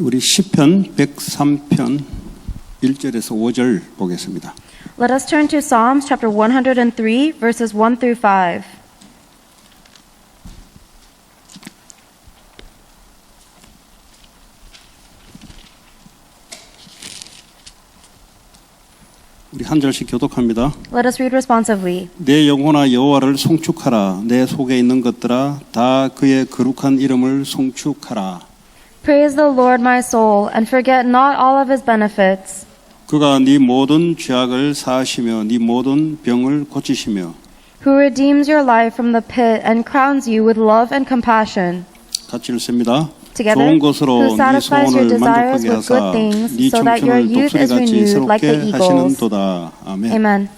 우리 시편 103편 1절에서 5절 보겠습니다. Let us turn to Psalms chapter 103, verses 1 through 5. 우리 한 절씩 교독합니다. Let us read responsively. 내 영혼아 여호와를 송축하라. 내 속에 있는 것들아 다 그의 거룩한 이름을 송축하라. Praise the Lord, my soul, and forget not all of his benefits. 그가 네 모든 죄악을 사하시며 네 모든 병을 고치시며 Who redeems your life from the pit and crowns you with love and compassion. 같이 읽습니다. Together, 좋은 것으로 who 네 satisfies your 소원을 desires 만족하게 with good 하사 things, 네 so that your 청춘을 youth is 독수리같이 renewed like the 새롭게 하시는 eagles. 도다. 아멘. Amen.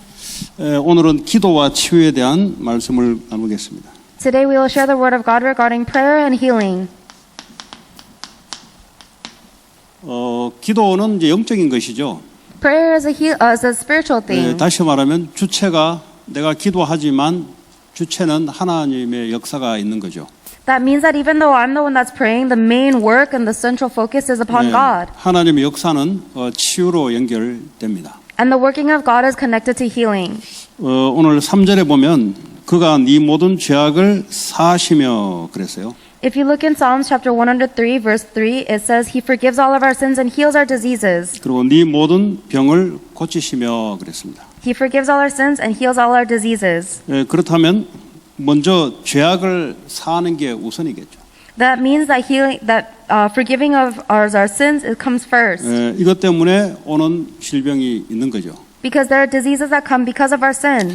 오늘은 기도와 치유에 대한 말씀을 나누겠습니다. Today we will share the word of God regarding prayer and healing. 기도는 이제 영적인 것이죠. Prayer is a spiritual thing. 다시 말하면 주체가 내가 기도하지만 주체는 하나님의 역사가 있는 거죠. That means that even though I'm the one that's praying, the main work and the central focus is upon God. 하나님의 역사는 치유로 연결됩니다. And the working of God is connected to healing. 오늘 3절에 보면 그가 네 모든 죄악을 사하시며 그랬어요. If you look in Psalms chapter 103 verse 3, it says he forgives all of our sins and heals our diseases. 그리고 네 모든 병을 고치시며 그랬습니다. He forgives all our sins and heals all our diseases. 그렇다면 먼저 죄악을 사하는 게 우선이겠죠. That means that forgiving of our sins it comes first. 이것 때문에 오는 질병이 있는 거죠. Because there are diseases that come because of our sin.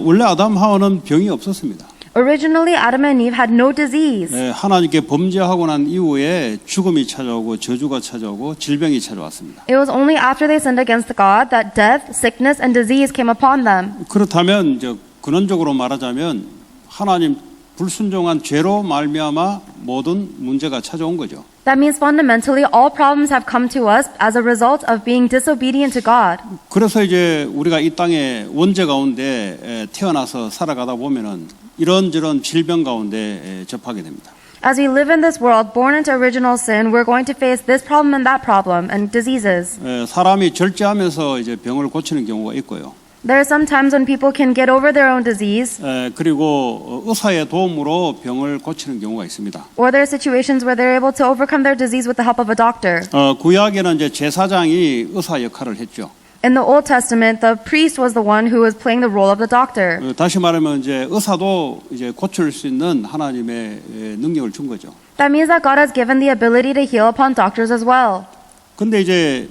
원래 아담 하와는 병이 없었습니다. Originally, Adam and Eve had no disease. 하나님께 범죄하고 난 이후에 죽음이 찾아오고 저주가 찾아오고 질병이 찾아왔습니다. It was only after they sinned against God that death, sickness, and disease came upon them. 그렇다면 이제 근원적으로 말하자면 하나님 불순종한 죄로 말미암아 모든 문제가 찾아온 거죠. That means fundamentally all problems have come to us as a result of being disobedient to God. 그래서 이제 우리가 이 땅에 원죄 가운데 태어나서 살아가다 보면은 이런저런 질병 가운데 접하게 됩니다. As we live in this world, born into original sin, we're going to face this problem and that problem and diseases. 사람이 절제하면서 이제 병을 고치는 경우가 있고요. There are some times when people can get over their own disease, 그리고 의사의 도움으로 병을 고치는 경우가 있습니다. or there are situations where they're able to overcome their disease with the help of a doctor. 구약에는 이제 제사장이 의사 역할을 했죠. In the Old Testament, the priest was the one who was playing the role of the doctor. 다시 말하면 이제 의사도 이제 고칠 수 있는 하나님의 능력을 준 거죠. That means that God has given the ability to heal upon doctors as well. 근데 이제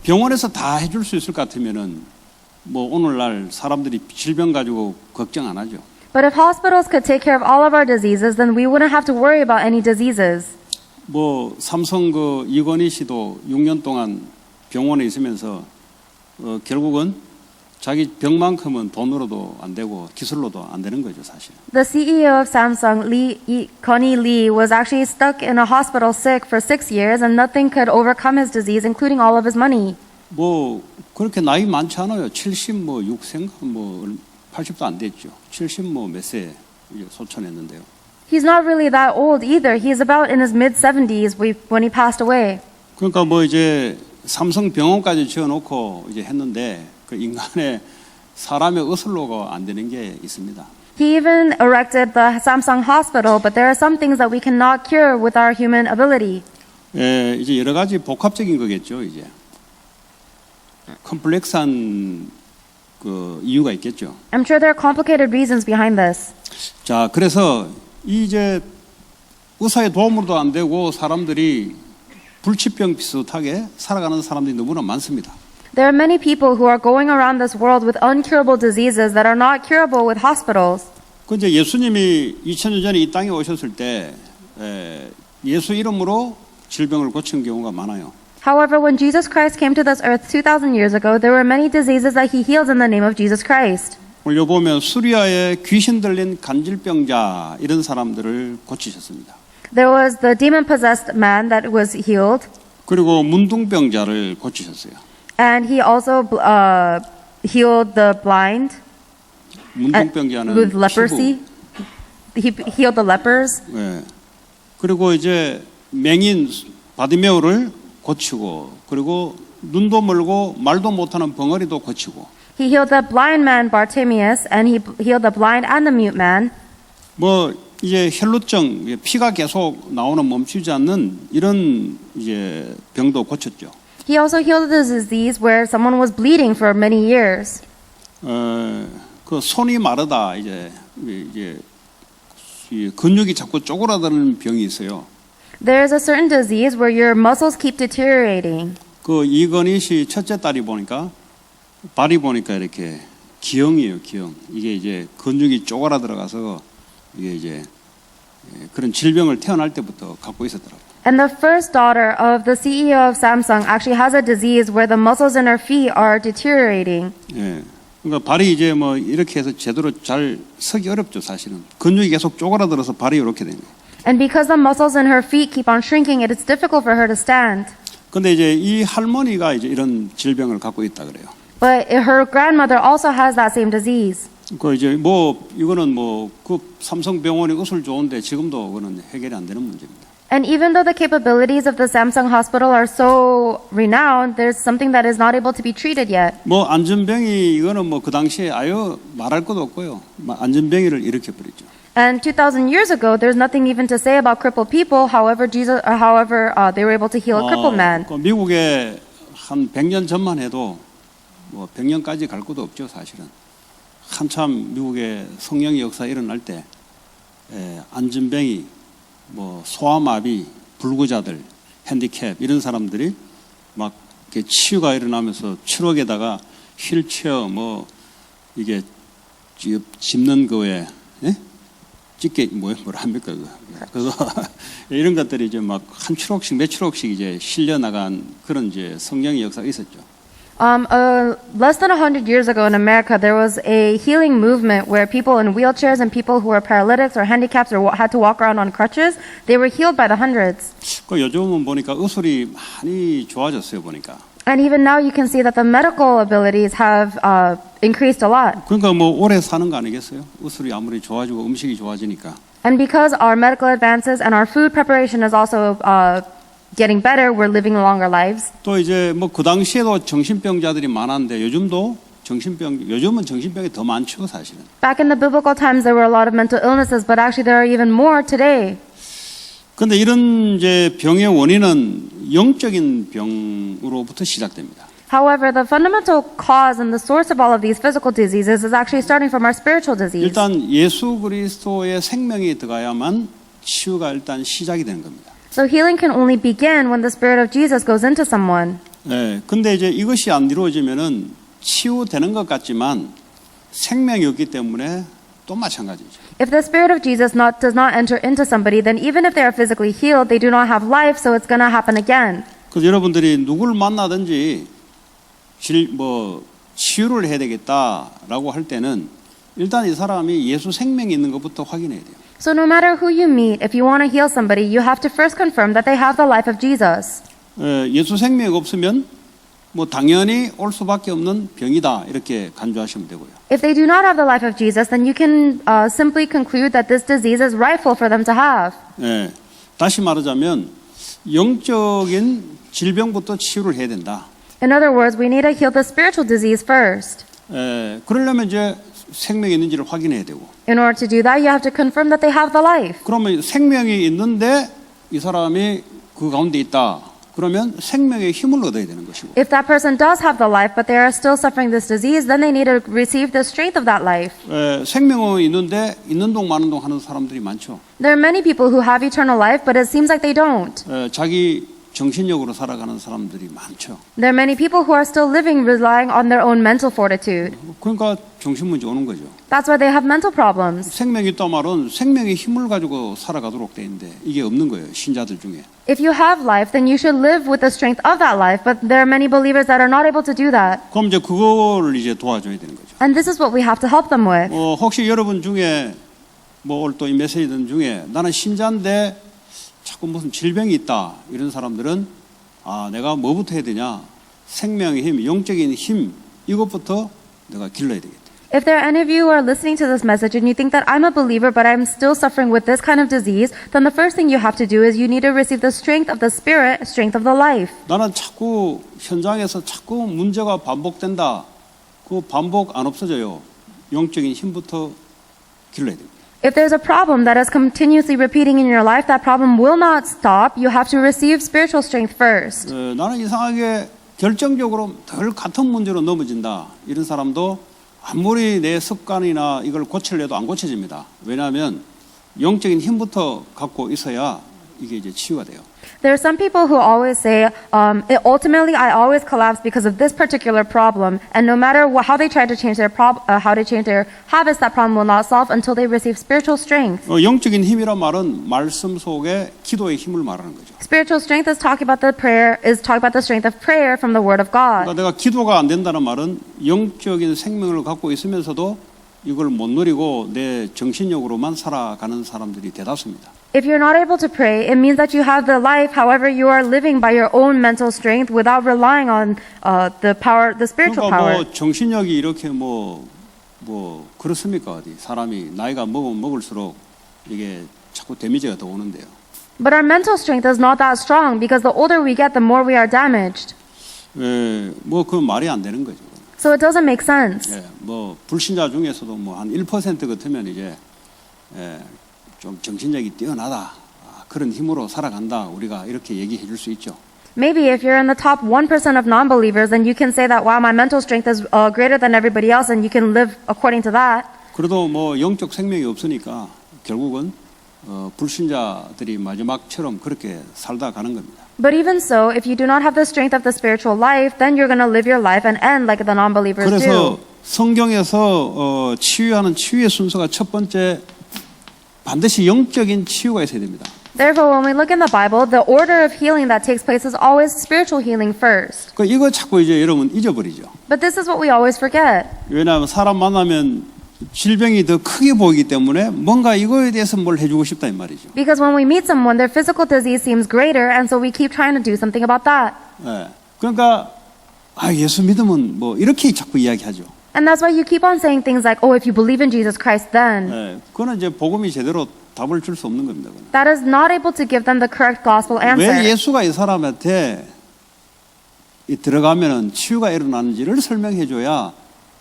병원에서 다 해줄 수 있을 것 같으면은 뭐 오늘날 사람들이 질병 가지고 걱정 안 하죠. But if hospitals could take care of all of our diseases, then we wouldn't have to worry about any diseases. 뭐 삼성 그 이건희 씨도 6년 동안 병원에 있으면서 결국은 자기 병만큼은 돈으로도 안 되고 기술로도 안 되는 거죠, 사실. The CEO of Samsung, Connie Lee, was actually stuck in a hospital sick for 6 years and nothing could overcome his disease, including all of his money. 뭐 그렇게 나이 많지 않아요. 70 뭐 6생 뭐 80도 안 됐죠. 70 뭐 몇 세 소천했는데요. He's not really that old either. He's about in his mid-70s when he passed away. 그러니까 뭐 이제 삼성 병원까지 지어놓고 이제 했는데 그 인간의 사람의 의술로가 안 되는 게 있습니다. He even erected the Samsung hospital, but there are some things that we cannot cure with our human ability. 이제 여러 가지 복합적인 거겠죠, 이제. 컴플렉스한 그 이유가 있겠죠. I'm sure there are complicated reasons behind this. 자, 그래서 이제 의사의 도움으로도 안 되고 사람들이 불치병 비슷하게 살아가는 사람들이 너무나 많습니다. There are many people who are going around this world with uncurable diseases that are not curable with hospitals. 그 이제 예수님이 2000년 전에 이 땅에 오셨을 때 예수 이름으로 질병을 고치는 경우가 많아요. However, when Jesus Christ came to this earth 2,000 years ago, there were many diseases that he healed in the name of Jesus Christ. 오늘 보면 수리아에 귀신 들린 간질병자 이런 사람들을 고치셨습니다. There was the demon-possessed man that was healed. 그리고 문둥병자를 고치셨어요. And he also healed the blind 문둥병자는 with leprosy. He healed the lepers. 네. 그리고 이제 맹인 바디메오를 고치고 그리고 눈도 멀고 말도 못하는 벙어리도 고치고 He healed the blind man Bartimaeus, and he healed the blind and the mute man. 뭐 이제 혈루증 피가 계속 나오는 멈추지 않는 이런 이제 병도 고쳤죠. He also healed the disease where someone was bleeding for many years. 그 손이 마르다 이제 이 근육이 자꾸 쪼그라드는 병이 있어요. There is a certain disease where your muscles keep deteriorating. 그 이건희 씨 첫째 딸이 보니까 발이 보니까 이렇게 기형이에요, 기형. 이게 이제 근육이 쪼그라 들어가서 이게 이제 그런 질병을 태어날 때부터 갖고 있었더라고요. And the first daughter of the CEO of Samsung actually has a disease where the muscles in her feet are deteriorating. 예. 그러니까 발이 이제 뭐 이렇게 해서 제대로 잘 서기 어렵죠, 사실은. 근육이 계속 쪼그라들어서 발이 이렇게 되는 거예요. And because the muscles in her feet keep on shrinking, it is difficult for her to stand. 근데 이제 이 할머니가 이제 이런 질병을 갖고 있다 그래요. But her grandmother also has that same disease. 그 이제 뭐 이거는 뭐 그 삼성병원이 의술 좋은데 지금도 그거는 해결이 안 되는 문제입니다. And even though the capabilities of the Samsung hospital are so renowned, there's something that is not able to be treated yet. 뭐 안전병이 이거는 뭐 그 당시에 아유 말할 것도 없고요. 안전병이를 일으켜 버리죠. And 2,000 years ago, there's nothing even to say about crippled people. However, they were able to heal a crippled man. 그 미국에 한 100년 전만 해도 뭐 100년까지 갈 것도 없죠, 사실은. 한참 미국의 성령의 역사 일어날 때 안전병이 뭐 소아마비, 불구자들, 핸디캡 이런 사람들이 막 이렇게 치유가 일어나면서 트럭에다가 휠체어 뭐 이게 짚는 거에 찌개 뭐라 합니까 그거 이런 것들이 이제 막 한 트럭씩 몇 트럭씩 이제 실려 나간 그런 이제 성령의 역사가 있었죠. Less than 100 years ago in America, there was a healing movement where people in wheelchairs and people who were paralytics or handicaps or had to walk around on crutches, they were healed by the hundreds. 그 요즘은 보니까 의술이 많이 좋아졌어요 보니까. And even now you can see that the medical abilities have increased a lot. 그러니까 뭐 오래 사는 거 아니겠어요? 의술이 아무리 좋아지고 음식이 좋아지니까. And because our medical advances and our food preparation is also getting better, we're living longer lives. 또 이제 뭐 그 당시에도 정신병자들이 많았는데 요즘은 정신병이 더 많죠 사실은. Back in the biblical times, there were a lot of mental illnesses, but actually there are even more today. 근데 이런 이제 병의 원인은 영적인 병으로부터 시작됩니다. However, the fundamental cause and the source of all of these physical diseases is actually starting from our spiritual disease. 일단 예수 그리스도의 생명이 들어가야만 치유가 일단 시작이 되는 겁니다. So healing can only begin when the Spirit of Jesus goes into someone. 네, 근데 이제 이것이 안 이루어지면은 치유되는 것 같지만 생명이 없기 때문에 또 마찬가지죠. If the Spirit of Jesus does not enter into somebody, then even if they are physically healed, they do not have life, so it's going to happen again. 그래서 여러분들이 누구를 만나든지 치유를 해야 되겠다라고 할 때는 일단 이 사람이 예수 생명이 있는 것부터 확인해야 돼요. So no matter who you meet, if you want to heal somebody, you have to first confirm that they have the life of Jesus. 예수 생명이 없으면 뭐 당연히 올 수밖에 없는 병이다 이렇게 간주하시면 되고요. If they do not have the life of Jesus, then you can simply conclude that this disease is rightful for them to have. 다시 말하자면 영적인 질병부터 치유를 해야 된다. In other words, we need to heal the spiritual disease first. 그러려면 이제 생명이 있는지를 확인해야 되고. In order to do that, you have to confirm that they have the life. 그러면 생명이 있는데 이 사람이 그 가운데 있다. 그러면 생명의 힘을 얻어야 되는 것이고. If that person does have the life, but they are still suffering this disease, then they need to receive the strength of that life. 생명은 있는데 있는 동 마는 동 하는 사람들이 많죠. There are many people who have eternal life, but it seems like they don't. 자기 정신력으로 살아가는 사람들이 많죠. There are many people who are still living relying on their own mental fortitude. 그러니까 정신 문제 오는 거죠. That's why they have mental problems. 생명이 있다 말은 생명의 힘을 가지고 살아가도록 돼 있는데 이게 없는 거예요. 신자들 중에. If you have life, then you should live with the strength of that life, but there are many believers that are not able to do that. 그럼 이제 그거를 이제 도와줘야 되는 거죠. And this is what we have to help them with. 혹시 여러분 중에 뭐 오늘 또 이 메시지들 중에 나는 신자인데 자꾸 무슨 질병이 있다 이런 사람들은 내가 뭐부터 해야 되냐 생명의 힘, 영적인 힘 이것부터 내가 길러야 되겠다. If there are any of you who are listening to this message and you think that I'm a believer but I'm still suffering with this kind of disease, then the first thing you have to do is you need to receive the strength of the Spirit, strength of the life. 나는 자꾸 현장에서 자꾸 문제가 반복된다. 그 반복 안 없어져요. 영적인 힘부터 길러야 됩니다. If there's a problem that is continuously repeating in your life, that problem will not stop. You have to receive spiritual strength first. 나는 이상하게 결정적으로 늘 같은 문제로 넘어진다. 이런 사람도 아무리 내 습관이나 이걸 고치려도 안 고쳐집니다. 왜냐하면 영적인 힘부터 갖고 있어야 이게 이제 치유가 돼요. There are some people who always say, ultimately, I always collapse because of this particular problem, and no matter how they try to change their habits, that problem will not solve until they receive spiritual strength. 영적인 힘이란 말은 말씀 속에 기도의 힘을 말하는 거죠. Spiritual strength is talking about the strength of prayer from the Word of God. 그러니까 내가 기도가 안 된다는 말은 영적인 생명을 갖고 있으면서도 이걸 못 누리고 내 정신력으로만 살아가는 사람들이 대다수입니다. If you're not able to pray, it means that you have the life, however, you are living by your own mental strength without relying on the spiritual 그러니까 power. 뭐 정신력이 이렇게 뭐 그렇습니까 어디 사람이 나이가 먹으면 먹을수록 이게 자꾸 데미지가 더 오는데요. But our mental strength is not that strong because the older we get, the more we are damaged. 뭐 그 말이 안 되는 거죠. So it doesn't make sense. 뭐 불신자 중에서도 뭐 한 1% 같으면 이제 좀 정신력이 뛰어나다 그런 힘으로 살아간다 우리가 이렇게 얘기해 줄 수 있죠. Maybe if you're in the top 1% of non-believers, then you can say that, wow, my mental strength is greater than everybody else, and you can live according to that. 그래도 뭐 영적 생명이 없으니까 결국은 불신자들이 마지막처럼 그렇게 살다 가는 겁니다. But even so, if you do not have the strength of the spiritual life, then you're going to live your life and end like the non-believers 그래서 do. 성경에서 치유하는 치유의 순서가 첫 번째 반드시 영적인 치유가 있어야 됩니다. Therefore, when we look in the Bible, the order of healing that takes place is always spiritual healing first. 그 이거 자꾸 이제 여러분 잊어버리죠. But this is what we always forget. 왜냐하면 사람 만나면 질병이 더 크게 보이기 때문에 뭔가 이거에 대해서 뭘 해주고 싶다 이 말이죠. Because when we meet someone, their physical disease seems greater, and so we keep trying to do something about that. 그러니까 예수 믿으면 뭐 이렇게 자꾸 이야기하죠. And that's why you keep on saying things like, oh, if you believe in Jesus Christ, then. 그거는 이제 복음이 제대로 답을 줄 수 없는 겁니다. 그건. That is not able to give them the correct gospel answer. 왜 예수가 이 사람한테 들어가면은 치유가 일어나는지를 설명해줘야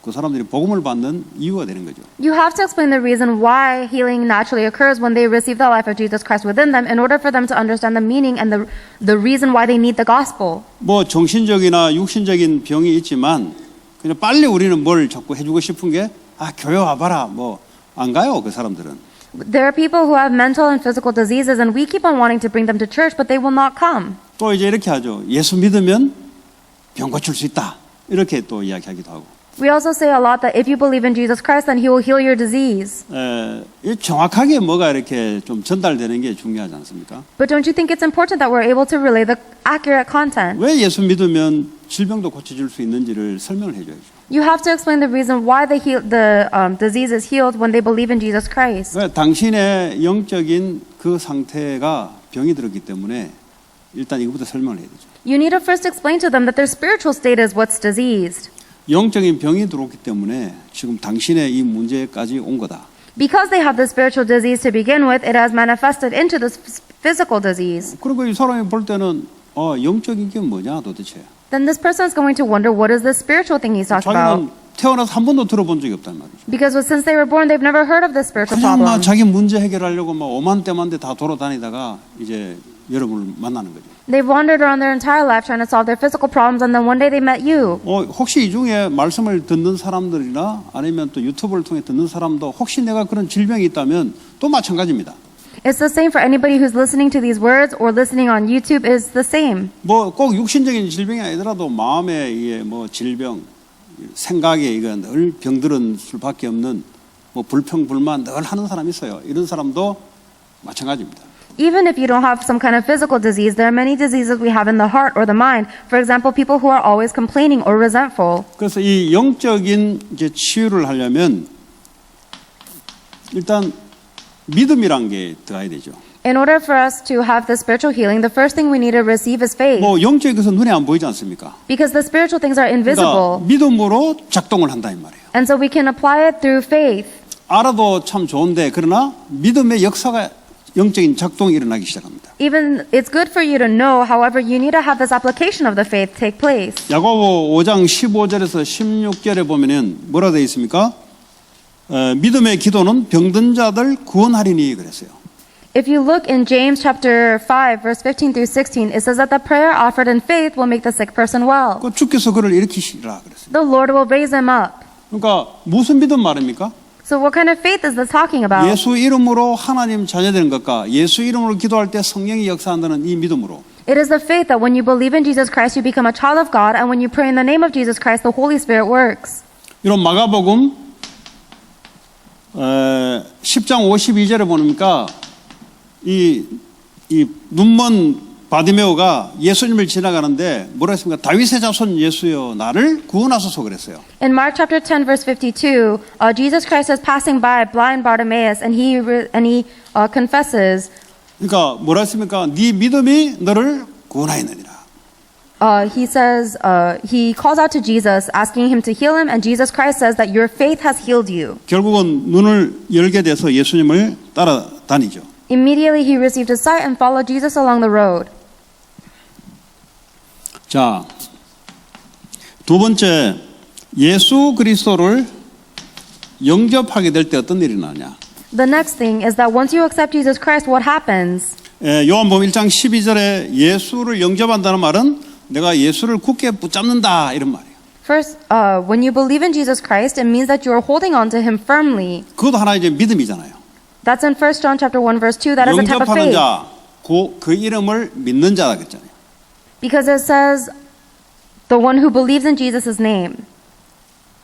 그 사람들이 복음을 받는 이유가 되는 거죠. You have to explain the reason why healing naturally occurs when they receive the life of Jesus Christ within them in order for them to understand the meaning and the reason why they need the gospel. 뭐 정신적이나 육신적인 병이 있지만 그냥 빨리 우리는 뭘 자꾸 해주고 싶은 게 교회 와봐라 뭐 안 가요 그 사람들은. There are people who have mental and physical diseases and we keep on wanting to bring them to church but they will not come. 또 이제 이렇게 하죠. 예수 믿으면 병 고칠 수 있다 이렇게 또 이야기하기도 하고. We also say a lot that if you believe in Jesus Christ, then He will heal your disease. 정확하게 뭐가 이렇게 좀 전달되는 게 중요하지 않습니까? But don't you think it's important that we're able to relay the accurate content? 왜 예수 믿으면 질병도 고쳐줄 수 있는지를 설명을 해줘야죠. You have to explain the reason why the disease is healed when they believe in Jesus Christ. 왜 당신의 영적인 그 상태가 병이 들었기 때문에 일단 이것부터 설명을 해야 되죠. You need to first explain to them that their spiritual state is what's diseased. 영적인 병이 들어왔기 때문에 지금 당신의 이 문제까지 온 거다. Because they have the spiritual disease to begin with, it has manifested into this physical disease. 그리고 이 사람이 볼 때는 영적인 게 뭐냐 도대체. Then this person is going to wonder what is the spiritual thing he's talking 자기는 about. 태어나서 한 번도 들어본 적이 없단 말이죠. Because since they were born, they've never heard of this spiritual 그냥 막 problem. 자기 문제 해결하려고 막 오만때만데 다 돌아다니다가 이제 여러분을 만나는 거죠. They've wandered around their entire life trying to solve their physical problems, and then one day they met you. 혹시 이 중에 말씀을 듣는 사람들이나 아니면 또 유튜브를 통해 듣는 사람도 혹시 내가 그런 질병이 있다면 또 마찬가지입니다. It's the same for anybody who's listening to these words or listening on YouTube is the same. 뭐 꼭 육신적인 질병이 아니더라도 마음의 이게 뭐 질병, 생각에 이건 늘 병들은 수밖에 없는 뭐 불평 불만 늘 하는 사람이 있어요. 이런 사람도 마찬가지입니다. Even if you don't have some kind of physical disease, there are many diseases we have in the heart or the mind. For example, people who are always complaining or resentful. 그래서 이 영적인 이제 치유를 하려면 일단 믿음이란 게 들어가야 되죠. In order for us to have the spiritual healing, the first thing we need to receive is faith. 뭐 영적인 것은 눈에 안 보이지 않습니까? Because the spiritual things are 그러니까 invisible. 믿음으로 작동을 한다 이 말이에요. And so we can apply it through faith. 알아도 참 좋은데 그러나 믿음의 역사가 영적인 작동이 일어나기 시작합니다. Even it's good for you to know, however, you need to have this application of the faith take place. 야고보 5장 15절에서 16절에 보면은 뭐라 되어 있습니까? 믿음의 기도는 병든 자들 구원하리니 그랬어요. If you look in James chapter 5, verse 15 through 16, it says that the prayer offered in faith will make the sick person well. 그 주께서 그를 일으키시리라 그랬어요. The Lord will raise him up. 그러니까 무슨 믿음 말입니까? So what kind of faith is this talking about? 예수 이름으로 하나님 자녀되는 것과 예수 이름으로 기도할 때 성령이 역사한다는 이 믿음으로 It is the faith that when you believe in Jesus Christ, you become a child of God, and when you pray in the name of Jesus Christ, the Holy Spirit works. 이런 마가복음 10장 52절에 보니까 이 눈먼 바디메오가 예수님을 지나가는데 뭐라 했습니까? 다윗의 자손 예수여 나를 구원하소서 그랬어요. In Mark chapter 10, verse 52, Jesus Christ is passing by blind Bartimaeus, and he confesses. 그러니까 뭐라 했습니까? 네 믿음이 너를 구원하였느니라. He says, he calls out to Jesus, asking him to heal him, and Jesus Christ says that your faith has healed you. 결국은 눈을 열게 돼서 예수님을 따라다니죠. Immediately he received his sight and followed Jesus along the road. 자, 두 번째 예수 그리스도를 영접하게 될 때 어떤 일이 나냐? The next thing is that once you accept Jesus Christ, what happens? 요한복음 1장 12절에 예수를 영접한다는 말은 내가 예수를 굳게 붙잡는다 이런 말이에요. First, when you believe in Jesus Christ, it means that you are holding on to him firmly. 그것도 하나의 이제 믿음이잖아요. That's in 1 John chapter 1 verse 2. That is a type of 영접하는 faith. 자, 그 이름을 믿는 자다 그랬잖아요. Because it says the one who believes in Jesus' name.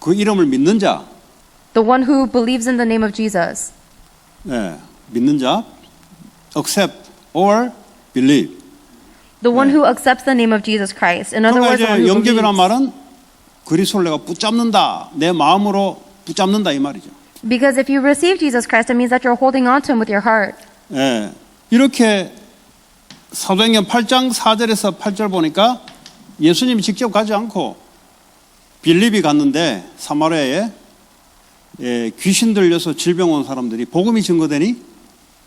그 이름을 믿는 자, The one who believes in the name of Jesus. 믿는 자, accept or believe. The one who accepts the name of Jesus Christ. In other 그러니까 words, the one 이제 who 영접이란 believes. 말은 그리스도를 내가 붙잡는다, 내 마음으로 붙잡는다 이 말이죠. Because if you receive Jesus Christ, it means that you're holding on to him with your heart. 이렇게 사도행전 8장 4절에서 8절 보니까 예수님이 직접 가지 않고 빌립이 갔는데 사마리아에 귀신 들려서 질병 온 사람들이 복음이 증거되니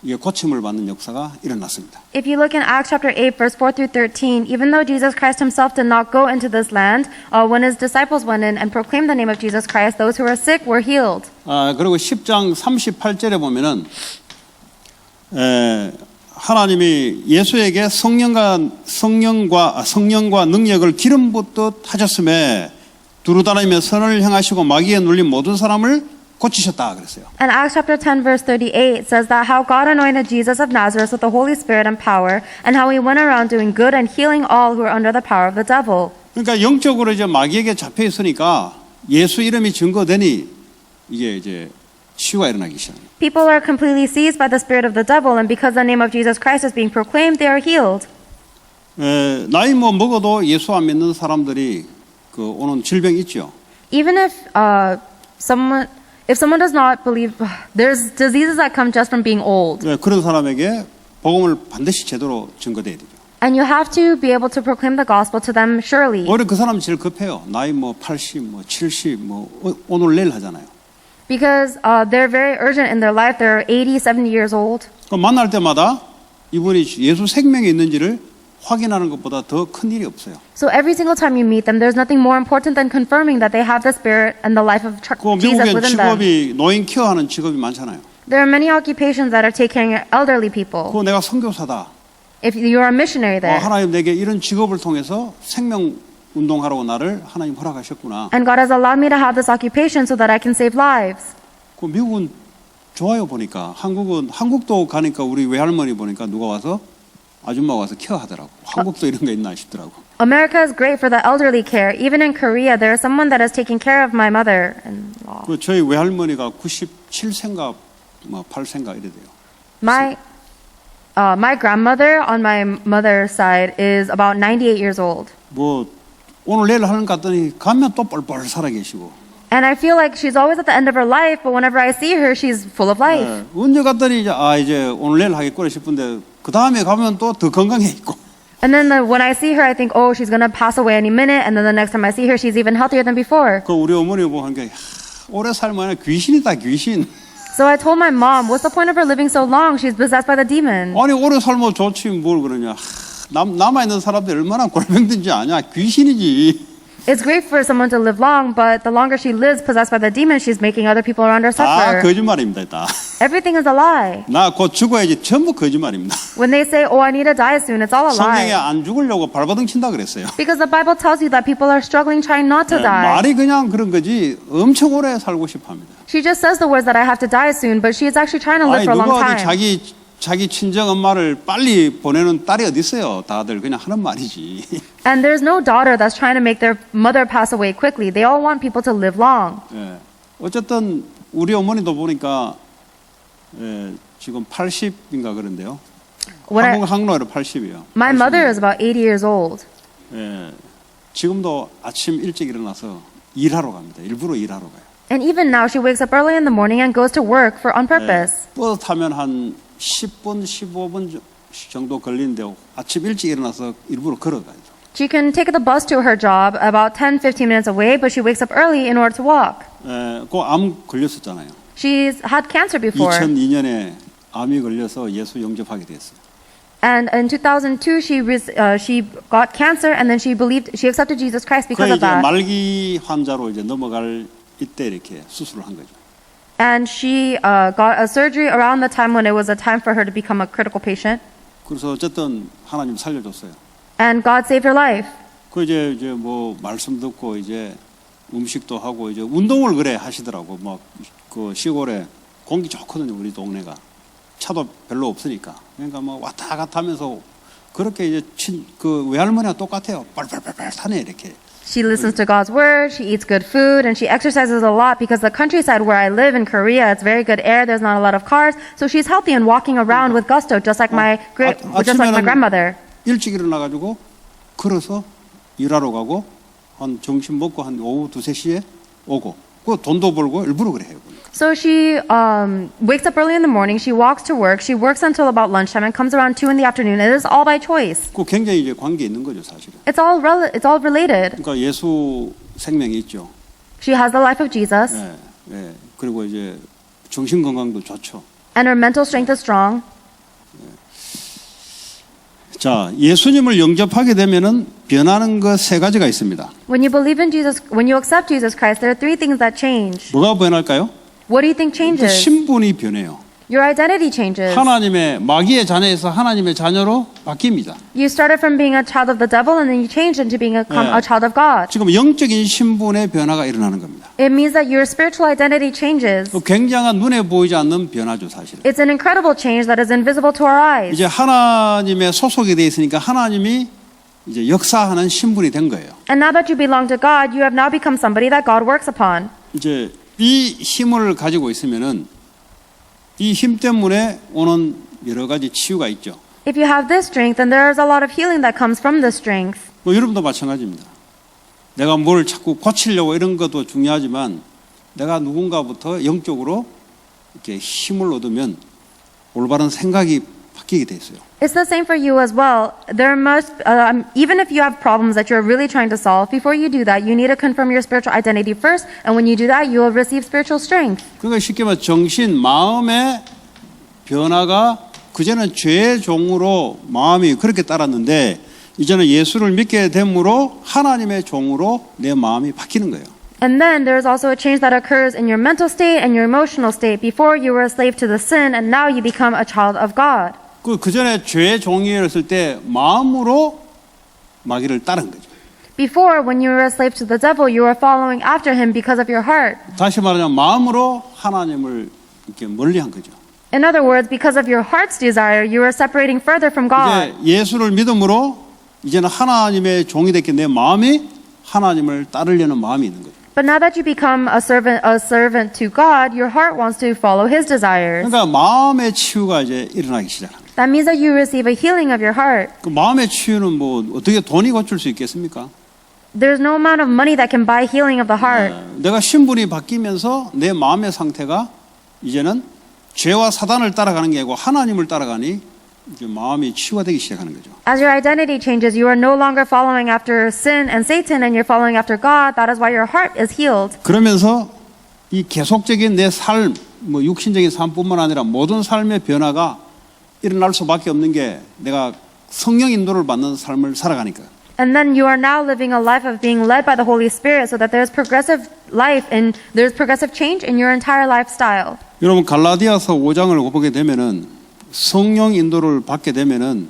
이게 고침을 받는 역사가 일어났습니다. If you look in Acts chapter 8, verse 4 through 13, even though Jesus Christ himself did not go into this land, when his disciples went in and proclaimed the name of Jesus Christ, those who were sick were healed. 그리고 10장 38절에 보면은 하나님이 예수에게 성령과 능력을 기름 붓듯 하셨음에 두루다니며 선을 행하시고 마귀에 눌린 모든 사람을 고치셨다 그랬어요. And Acts chapter 10 verse 38 says that how God anointed Jesus of Nazareth with the Holy Spirit and power, and how he went around doing good and healing all who were under the power of the devil. 그러니까 영적으로 이제 마귀에게 잡혀 있으니까 예수 이름이 증거되니 이게 이제 치유가 일어나기 시작합니다. People are completely seized by the spirit of the devil, and because the name of Jesus Christ is being proclaimed, they are healed. 나이 먹어도 예수 안 믿는 사람들이 오는 질병이 있죠. Even if someone does not believe, there's diseases that come just from being old. 그런 사람에게 복음을 반드시 제대로 증거돼야 되죠. And you have to be able to proclaim the gospel to them surely. 오히려 그 사람이 제일 급해요. 나이 80, 70, 오늘 내일 하잖아요. Because they're very urgent in their life. They're 80, 70 years old. 그럼 만날 때마다 이분이 예수 생명이 있는지를 확인하는 것보다 더 큰 일이 없어요. So every single time you meet them, there's nothing more important than confirming that they have the Spirit and the life of Jesus 미국엔 within them. 직업이 노인 케어하는 직업이 많잖아요. There are many occupations that are taking care of elderly people. 내가 선교사다. If you are a missionary there, 하나님 내게 이런 직업을 통해서 생명 운동하라고 나를 하나님 허락하셨구나. and God has allowed me to have this occupation so that I can save lives. 미국은 좋아요 보니까 한국도 가니까 우리 외할머니 보니까 누가 와서 아줌마가 와서 케어하더라고. 한국도 이런 게 있나 싶더라고. America is great for the elderly care. Even in Korea, there is someone that is taking care of my mother. 저희 외할머니가 97세인가 8세인가 이래 돼요. My grandmother on my mother's side is about 98 years old. 오늘 내일 하는 것 같더니 가면 또 뻘뻘 살아 계시고. And I feel like she's always at the end of her life, but whenever I see her, she's full of life. 예, 언제 갔더니 이제 오늘 내일 하겠구나 싶은데 그 다음에 가면 또 더 건강해 있고. And then when I see her, I think, oh, she's going to pass away any minute. And then the next time I see her, she's even healthier than before. 그 우리 어머니 보고 한 게 오래 살면 귀신이다 귀신. So I told my mom, what's the point of her living so long? She's possessed by the demon. 아니 오래 살면 좋지 뭘 그러냐. 남아 있는 사람들 얼마나 골병든지 아냐. 귀신이지. It's great for someone to live long, but the longer she lives possessed by the demon, she's making other people around her 다 suffer. 거짓말입니다. 다. Everything is a lie. 나 곧 죽어야지 전부 거짓말입니다. When they say, oh, I need to die soon, it's all a 성경에 lie. 안 죽으려고 발버둥 친다 그랬어요. Because the Bible tells you that people are struggling trying not to 네, die. 말이 그냥 그런 거지 엄청 오래 살고 싶어합니다. She just says the words that I have to die soon, but she is actually trying to live 아니 for a long 누가 time. 어디 자기 친정 엄마를 빨리 보내는 딸이 어디 있어요? 다들 그냥 하는 말이지. And there's no daughter that's trying to make their mother pass away quickly. They all want people to live long. 예. 어쨌든 우리 어머니도 보니까 지금 80인가 그런데요. 한국 나이로 80이에요. My mother is about 80 years old. 예. 지금도 아침 일찍 일어나서 일하러 갑니다. 일부러 일하러 가요. And even now, she wakes up early in the morning and goes to work on purpose. 버스 타면 한 10분, 15분 정도 걸리는데 아침 일찍 일어나서 일부러 걸어가요. She can take the bus to her job about 10-15 minutes away, but she wakes up early in order to walk. 그암 걸렸었잖아요. She's had cancer before. 2002년에 암이 걸려서 예수 영접하게 됐어요. And in 2002, she got cancer, and then she accepted Jesus Christ because 그 of 이제 that. 말기 환자로 이제 넘어갈 이때 이렇게 수술을 한 거죠. And she got a surgery around the time when it was a time for her to become a critical patient. 그래서 어쨌든 하나님 살려줬어요. And God saved her life. 그 이제 뭐 말씀 듣고 이제 음식도 하고 이제 운동을 그래 하시더라고. 막 그 시골에 공기 좋거든요. 우리 동네가 차도 별로 없으니까. 그러니까 뭐 왔다 갔다 하면서 그렇게 이제 그 외할머니와 똑같아요. 빨빨빨빨 타네 이렇게. She listens to God's word, she eats good food, and she exercises a lot because the countryside where I live in Korea, it's very good air, there's not a lot of cars, so she's healthy and walking around with gusto, just like my grandmother. 일찍 일어나가지고 걸어서 일하러 가고 한 점심 먹고 한 오후 2-3시에 오고 그 돈도 벌고 일부러 그래요. So she wakes up early in the morning, she walks to work, she works until about lunchtime and comes around 2 in the afternoon. It is all by choice. 그 굉장히 이제 관계 있는 거죠, 사실은. It's all related. 그러니까 예수 생명이 있죠. She has the life of Jesus. 예, 예. 그리고 이제 정신 건강도 좋죠. And her mental strength is strong. 자, 예수님을 영접하게 되면은 변하는 것 3가지가 있습니다. When you believe in Jesus, when you accept Jesus Christ, there are 3 things that change. 뭐가 변할까요? What do you think changes? 신분이 변해요. Your identity changes. 하나님의 마귀의 자녀에서 하나님의 자녀로 바뀝니다. You started from being a child of the devil and then you changed into being a child of God. 지금 영적인 신분의 변화가 일어나는 겁니다. It means that your spiritual identity changes. 굉장한 눈에 보이지 않는 변화죠, 사실은. It's an incredible change that is invisible to our eyes. 이제 하나님의 소속이 돼 있으니까 하나님이 이제 역사하는 신분이 된 거예요. And now that you belong to God, you have now become somebody that God works upon. 이제 이 힘을 가지고 있으면은 이 힘 때문에 오는 여러 가지 치유가 있죠. If you have this strength, then there is a lot of healing that comes from this strength. 뭐 여러분도 마찬가지입니다. 내가 뭘 자꾸 고치려고 이런 것도 중요하지만 내가 누군가부터 영적으로 이렇게 힘을 얻으면 올바른 생각이 바뀌게 돼 있어요. It's the same for you as well. There must, even if you have problems that you're really trying to solve, before you do that, you need to confirm your spiritual identity first. And when you do that, you will receive spiritual strength. 그러니까 쉽게 말해 정신, 마음의 변화가 그전에는 죄의 종으로 마음이 그렇게 따랐는데 이제는 예수를 믿게 됨으로 하나님의 종으로 내 마음이 바뀌는 거예요. And then there's also a change that occurs in your mental state and your emotional state. Before you were a slave to the sin, and now you become a child of God. 그 전에 죄의 종이었을 때 마음으로 마귀를 따른 거죠. Before, when you were a slave to the devil, you were following after him because of your heart. 다시 말하자면 마음으로 하나님을 이렇게 멀리한 거죠. In other words, because of your heart's desire, you were separating further from God. 이제 예수를 믿음으로 이제는 하나님의 종이 됐기 내 마음이 하나님을 따르려는 마음이 있는 거죠. But now that you become a servant to God, your heart wants to follow His desires. 그러니까 마음의 치유가 이제 일어나기 시작합니다. That means that you receive a healing of your heart. 그 마음의 치유는 뭐 어떻게 돈이 고칠 수 있겠습니까? There's no amount of money that can buy healing of the heart. 내가 신분이 바뀌면서 내 마음의 상태가 이제는 죄와 사단을 따라가는 게 아니고 하나님을 따라가니 이제 마음이 치유가 되기 시작하는 거죠. As your identity changes, you are no longer following after sin and Satan, and you're following after God. That is why your heart is healed. 그러면서 이 계속적인 내 삶, 뭐 육신적인 삶뿐만 아니라 모든 삶의 변화가 일어날 수밖에 없는 게 내가 성령 인도를 받는 삶을 살아가니까. And then you are now living a life of being led by the Holy Spirit, so that there's progressive life and there's progressive change in your entire lifestyle. 여러분 갈라디아서 5장을 보게 되면은 성령 인도를 받게 되면은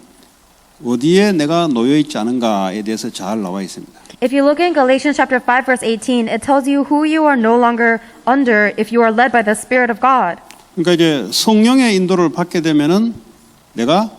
어디에 내가 놓여 있지 않은가에 대해서 잘 나와 있습니다. If you look in Galatians chapter 5 verse 18, it tells you who you are no longer under if you are led by the Spirit of God. 그러니까 이제 성령의 인도를 받게 되면은 내가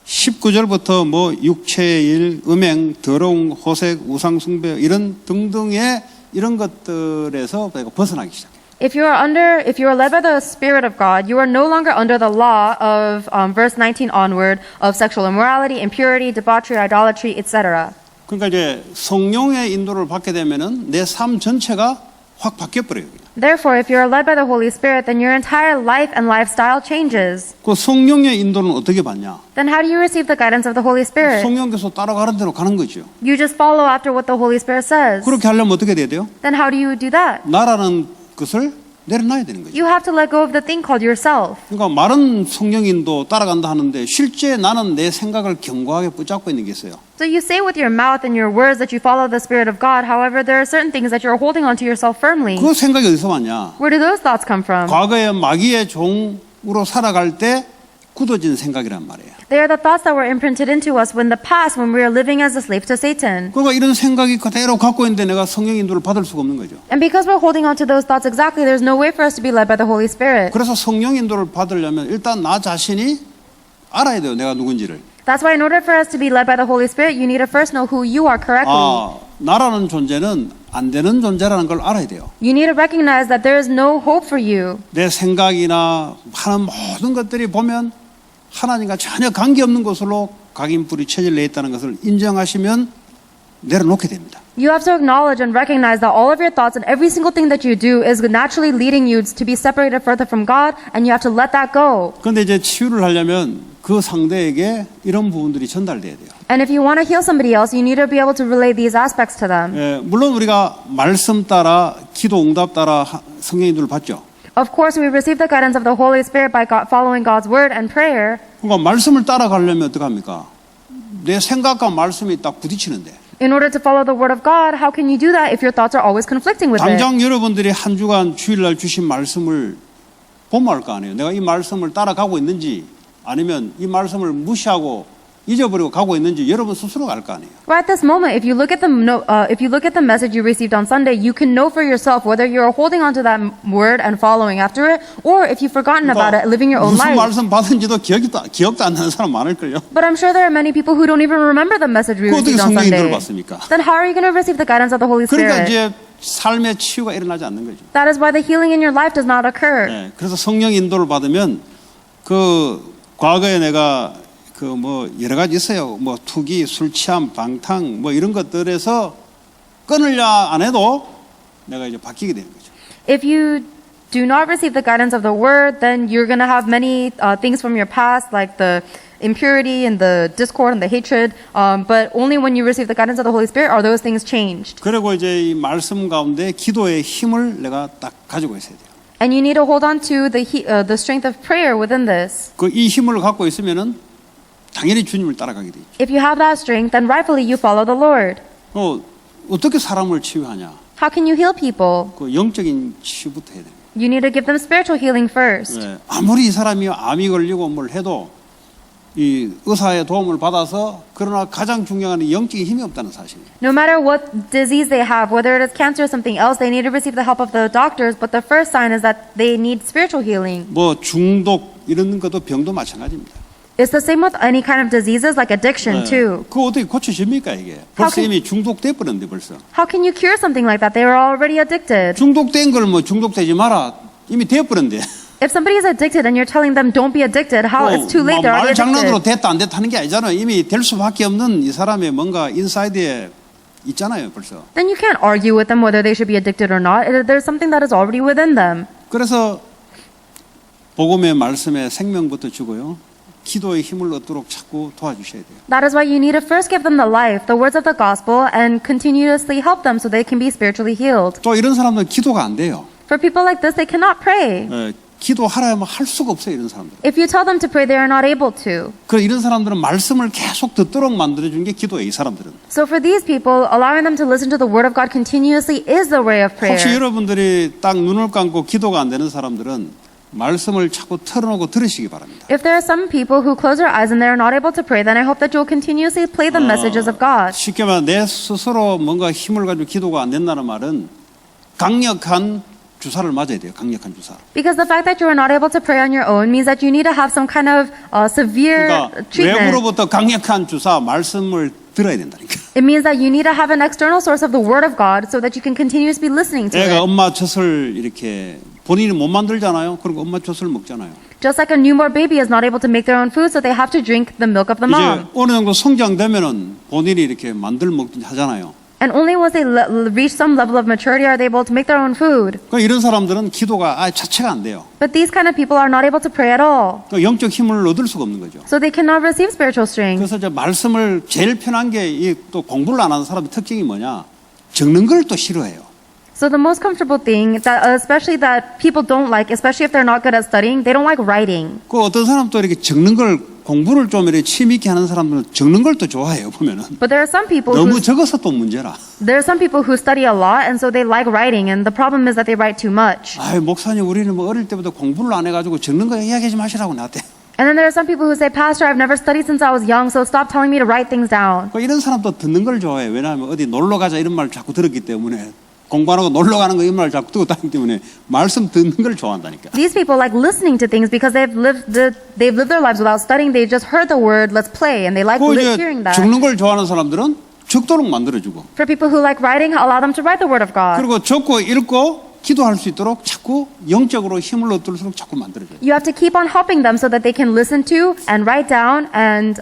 19절부터 뭐 육체의 일, 음행, 더러운 호색, 우상 숭배 이런 등등의 이런 것들에서 내가 벗어나기 시작해. If you are led by the Spirit of God, you are no longer under the law of verse 19 onward of sexual immorality, impurity, debauchery, idolatry, etc. 그러니까 이제 성령의 인도를 받게 되면은 내 삶 전체가 확 바뀌어 버려요. Therefore, if you are led by the Holy Spirit, then your entire life and lifestyle changes. 그 성령의 인도는 어떻게 받냐? Then how do you receive the guidance of the Holy Spirit? 성령께서 따라가는 대로 가는 거죠. You just follow after what the Holy Spirit says. 그렇게 하려면 어떻게 돼야 돼요? Then how do you do that? 나라는 것을 내려놔야 되는 거죠. You have to let go of the thing called yourself. 그러니까 말은 성령인도 따라간다 하는데 실제 나는 내 생각을 견고하게 붙잡고 있는 게 있어요. So you say with your mouth and your words that you follow the Spirit of God. However, there are certain things that you're holding onto yourself firmly. 그 생각이 어디서 왔냐? Where do those thoughts come from? 과거에 마귀의 종으로 살아갈 때 굳어진 생각이란 말이에요. They are the thoughts that were imprinted into us in the past when we were living as a slave to Satan. 그러니까 이런 생각이 그대로 갖고 있는데 내가 성령 인도를 받을 수가 없는 거죠. And because we're holding on to those thoughts exactly, there's no way for us to be led by the Holy Spirit. 그래서 성령 인도를 받으려면 일단 나 자신이 알아야 돼요. 내가 누군지를. That's why in order for us to be led by the Holy Spirit, you need to first know who you are correctly. 나라는 존재는 안 되는 존재라는 걸 알아야 돼요. You need to recognize that there is no hope for you. 내 생각이나 하는 모든 것들이 보면 하나님과 전혀 관계없는 것으로 각인뿌리 체질내에 있다는 것을 인정하시면 내려놓게 됩니다. You have to acknowledge and recognize that all of your thoughts and every single thing that you do is naturally leading you to be separated further from God, and you have to let that go. 그런데 이제 치유를 하려면 그 상대에게 이런 부분들이 전달돼야 돼요. And if you want to heal somebody else, you need to be able to relay these aspects to them. 물론 우리가 말씀 따라 기도 응답 따라 성령 인도를 받죠. Of course, we receive the guidance of the Holy Spirit by following God's word and prayer. 그러니까 말씀을 따라가려면 어떻게 합니까? 내 생각과 말씀이 딱 부딪히는데. In order to follow the word of God, how can you do that if your thoughts are always conflicting with it? 당장 여러분들이 한 주간 주일날 주신 말씀을 보면 알 거 아니에요. 내가 이 말씀을 따라가고 있는지 아니면 이 말씀을 무시하고 잊어버리고 가고 있는지 여러분 스스로가 알 거 아니에요. Right this moment, if you look at the message you received on Sunday, you can know for yourself whether you're holding onto that word and following after it, or if you've forgotten about it, living your own 무슨 life. 말씀 받은지도 기억도 안 나는 사람 많을걸요. But I'm sure there are many people who don't even remember the message we 그 어떻게 received on 성령 인도를 Sunday. 받습니까? Then how are you going to receive the guidance of the Holy 그러니까 Spirit? 이제 삶의 치유가 일어나지 않는 거죠. That is why the healing in your life does not occur. 네, 그래서 성령 인도를 받으면 그 과거에 내가 그 뭐 여러 가지 있어요. 뭐 투기, 술 취함, 방탕 뭐 이런 것들에서 끊으려 안 해도 내가 이제 바뀌게 되는 거죠. If you do not receive the guidance of the word, then you're going to have many things from your past, like the impurity and the discord and the hatred. But only when you receive the guidance of the Holy Spirit are those things changed. 그리고 이제 이 말씀 가운데 기도의 힘을 내가 딱 가지고 있어야 돼요. And you need to hold on to the strength of prayer within this. 그 이 힘을 갖고 있으면은 당연히 주님을 따라가게 되죠. If you have that strength, then rightfully you follow the Lord. 어떻게 사람을 치유하냐? How can you heal people? 그 영적인 치유부터 해야 돼요. You need to give them spiritual healing first. 네, 아무리 이 사람이 암이 걸리고 뭘 해도 이 의사의 도움을 받아서 그러나 가장 중요한 건 영적인 힘이 없다는 사실이에요. No matter what disease they have, whether it is cancer or something else, they need to receive the help of the doctors. But the first sign is that they need spiritual healing. 뭐 중독 이런 것도 병도 마찬가지입니다. It's the same with any kind of diseases like addiction too. 그거 어떻게 고쳐집니까 이게? 벌써 이미 중독돼 버렸는데 벌써. How can you cure something like that? They were already addicted. 중독된 걸 뭐 중독되지 마라 이미 돼 버렸는데. If somebody is addicted and you're telling them don't be addicted, how it's too late. They're already 말 장난으로 addicted. 됐다 안 됐다 하는 게 아니잖아요. 이미 될 수밖에 없는 이 사람의 뭔가 인사이드에 있잖아요, 벌써. then you can't argue with them whether they should be addicted or not. There's something that is already within them. 그래서 복음의 말씀에 생명부터 주고요. 기도의 힘을 얻도록 자꾸 도와주셔야 돼요. That is why you need to first give them the life, the words of the gospel, and continuously help them so they can be spiritually healed. 또 이런 사람들은 기도가 안 돼요. For people like this, they cannot pray. 기도하라 하면 할 수가 없어요, 이런 사람들. If you tell them to pray, they are not able to. 그래 이런 사람들은 말씀을 계속 듣도록 만들어주는 게 기도예요, 이 사람들은. So for these people, allowing them to listen to the word of God continuously is the way of 혹시 prayer. 여러분들이 딱 눈을 감고 기도가 안 되는 사람들은 말씀을 자꾸 틀어놓고 들으시기 바랍니다. If there are some people who close their eyes and they are not able to pray, then I hope that you'll continuously play the messages of God. 쉽게 말하면 내 스스로 뭔가 힘을 가지고 기도가 안 된다는 말은 강력한 주사를 맞아야 돼요. 강력한 주사. Because the fact that you are not able to pray on your own means that you need to have some kind of severe 그러니까 treatment. 외부로부터 강력한 주사, 말씀을 들어야 된다니까. It means that you need to have an external source of the word of God so that you can continuously be listening to 애가 it. 엄마 젖을 이렇게 본인이 못 만들잖아요. 그리고 엄마 젖을 먹잖아요. Just like a newborn baby is not able to make their own food, so they have to drink the milk of the 이제 mom. 어느 정도 성장되면은 본인이 이렇게 만들 먹든지 하잖아요. And only once they reach some level of maturity are they able to make their own food. 그러니까 이런 사람들은 기도가 자체가 안 돼요. But these kind of people are not able to pray at all. 그러니까 영적 힘을 얻을 수가 없는 거죠. So they cannot receive spiritual strength. 그래서 이제 말씀을 제일 편한 게 또 공부를 안 하는 사람의 특징이 뭐냐? 적는 걸 또 싫어해요. So the most comfortable thing that especially that people don't like, especially if they're not good at studying, they don't like writing. 그 어떤 사람 또 이렇게 적는 걸 공부를 좀 이렇게 취미 있게 하는 사람들은 적는 걸 또 좋아해요. 보면은 But there are some people 너무 적어서 또 문제라. there are some people who study a lot and so they like writing, and the problem is that they write too much. 아유 목사님 우리는 뭐 어릴 때부터 공부를 안 해가지고 적는 거 이야기하지 마시라고 나한테. And then there are some people who say, Pastor, I've never studied since I was young, so stop telling me to write things down. 그 이런 사람도 듣는 걸 좋아해요. 왜냐하면 어디 놀러 가자 이런 말 자꾸 들었기 때문에. 공부하고 놀러 가는 거 이런 말 자꾸 듣고 다니기 때문에 말씀 듣는 걸 좋아한다니까. These people like listening to things because they've lived their lives without studying. They just heard the word, let's play, and they like 그 이제 hearing that. 적는 걸 좋아하는 사람들은 적도록 만들어주고. For people who like writing, allow them to write the word of God. 그리고 적고 읽고 기도할 수 있도록 자꾸 영적으로 힘을 얻도록 자꾸 만들어줘요. You have to keep on helping them so that they can listen to and write down and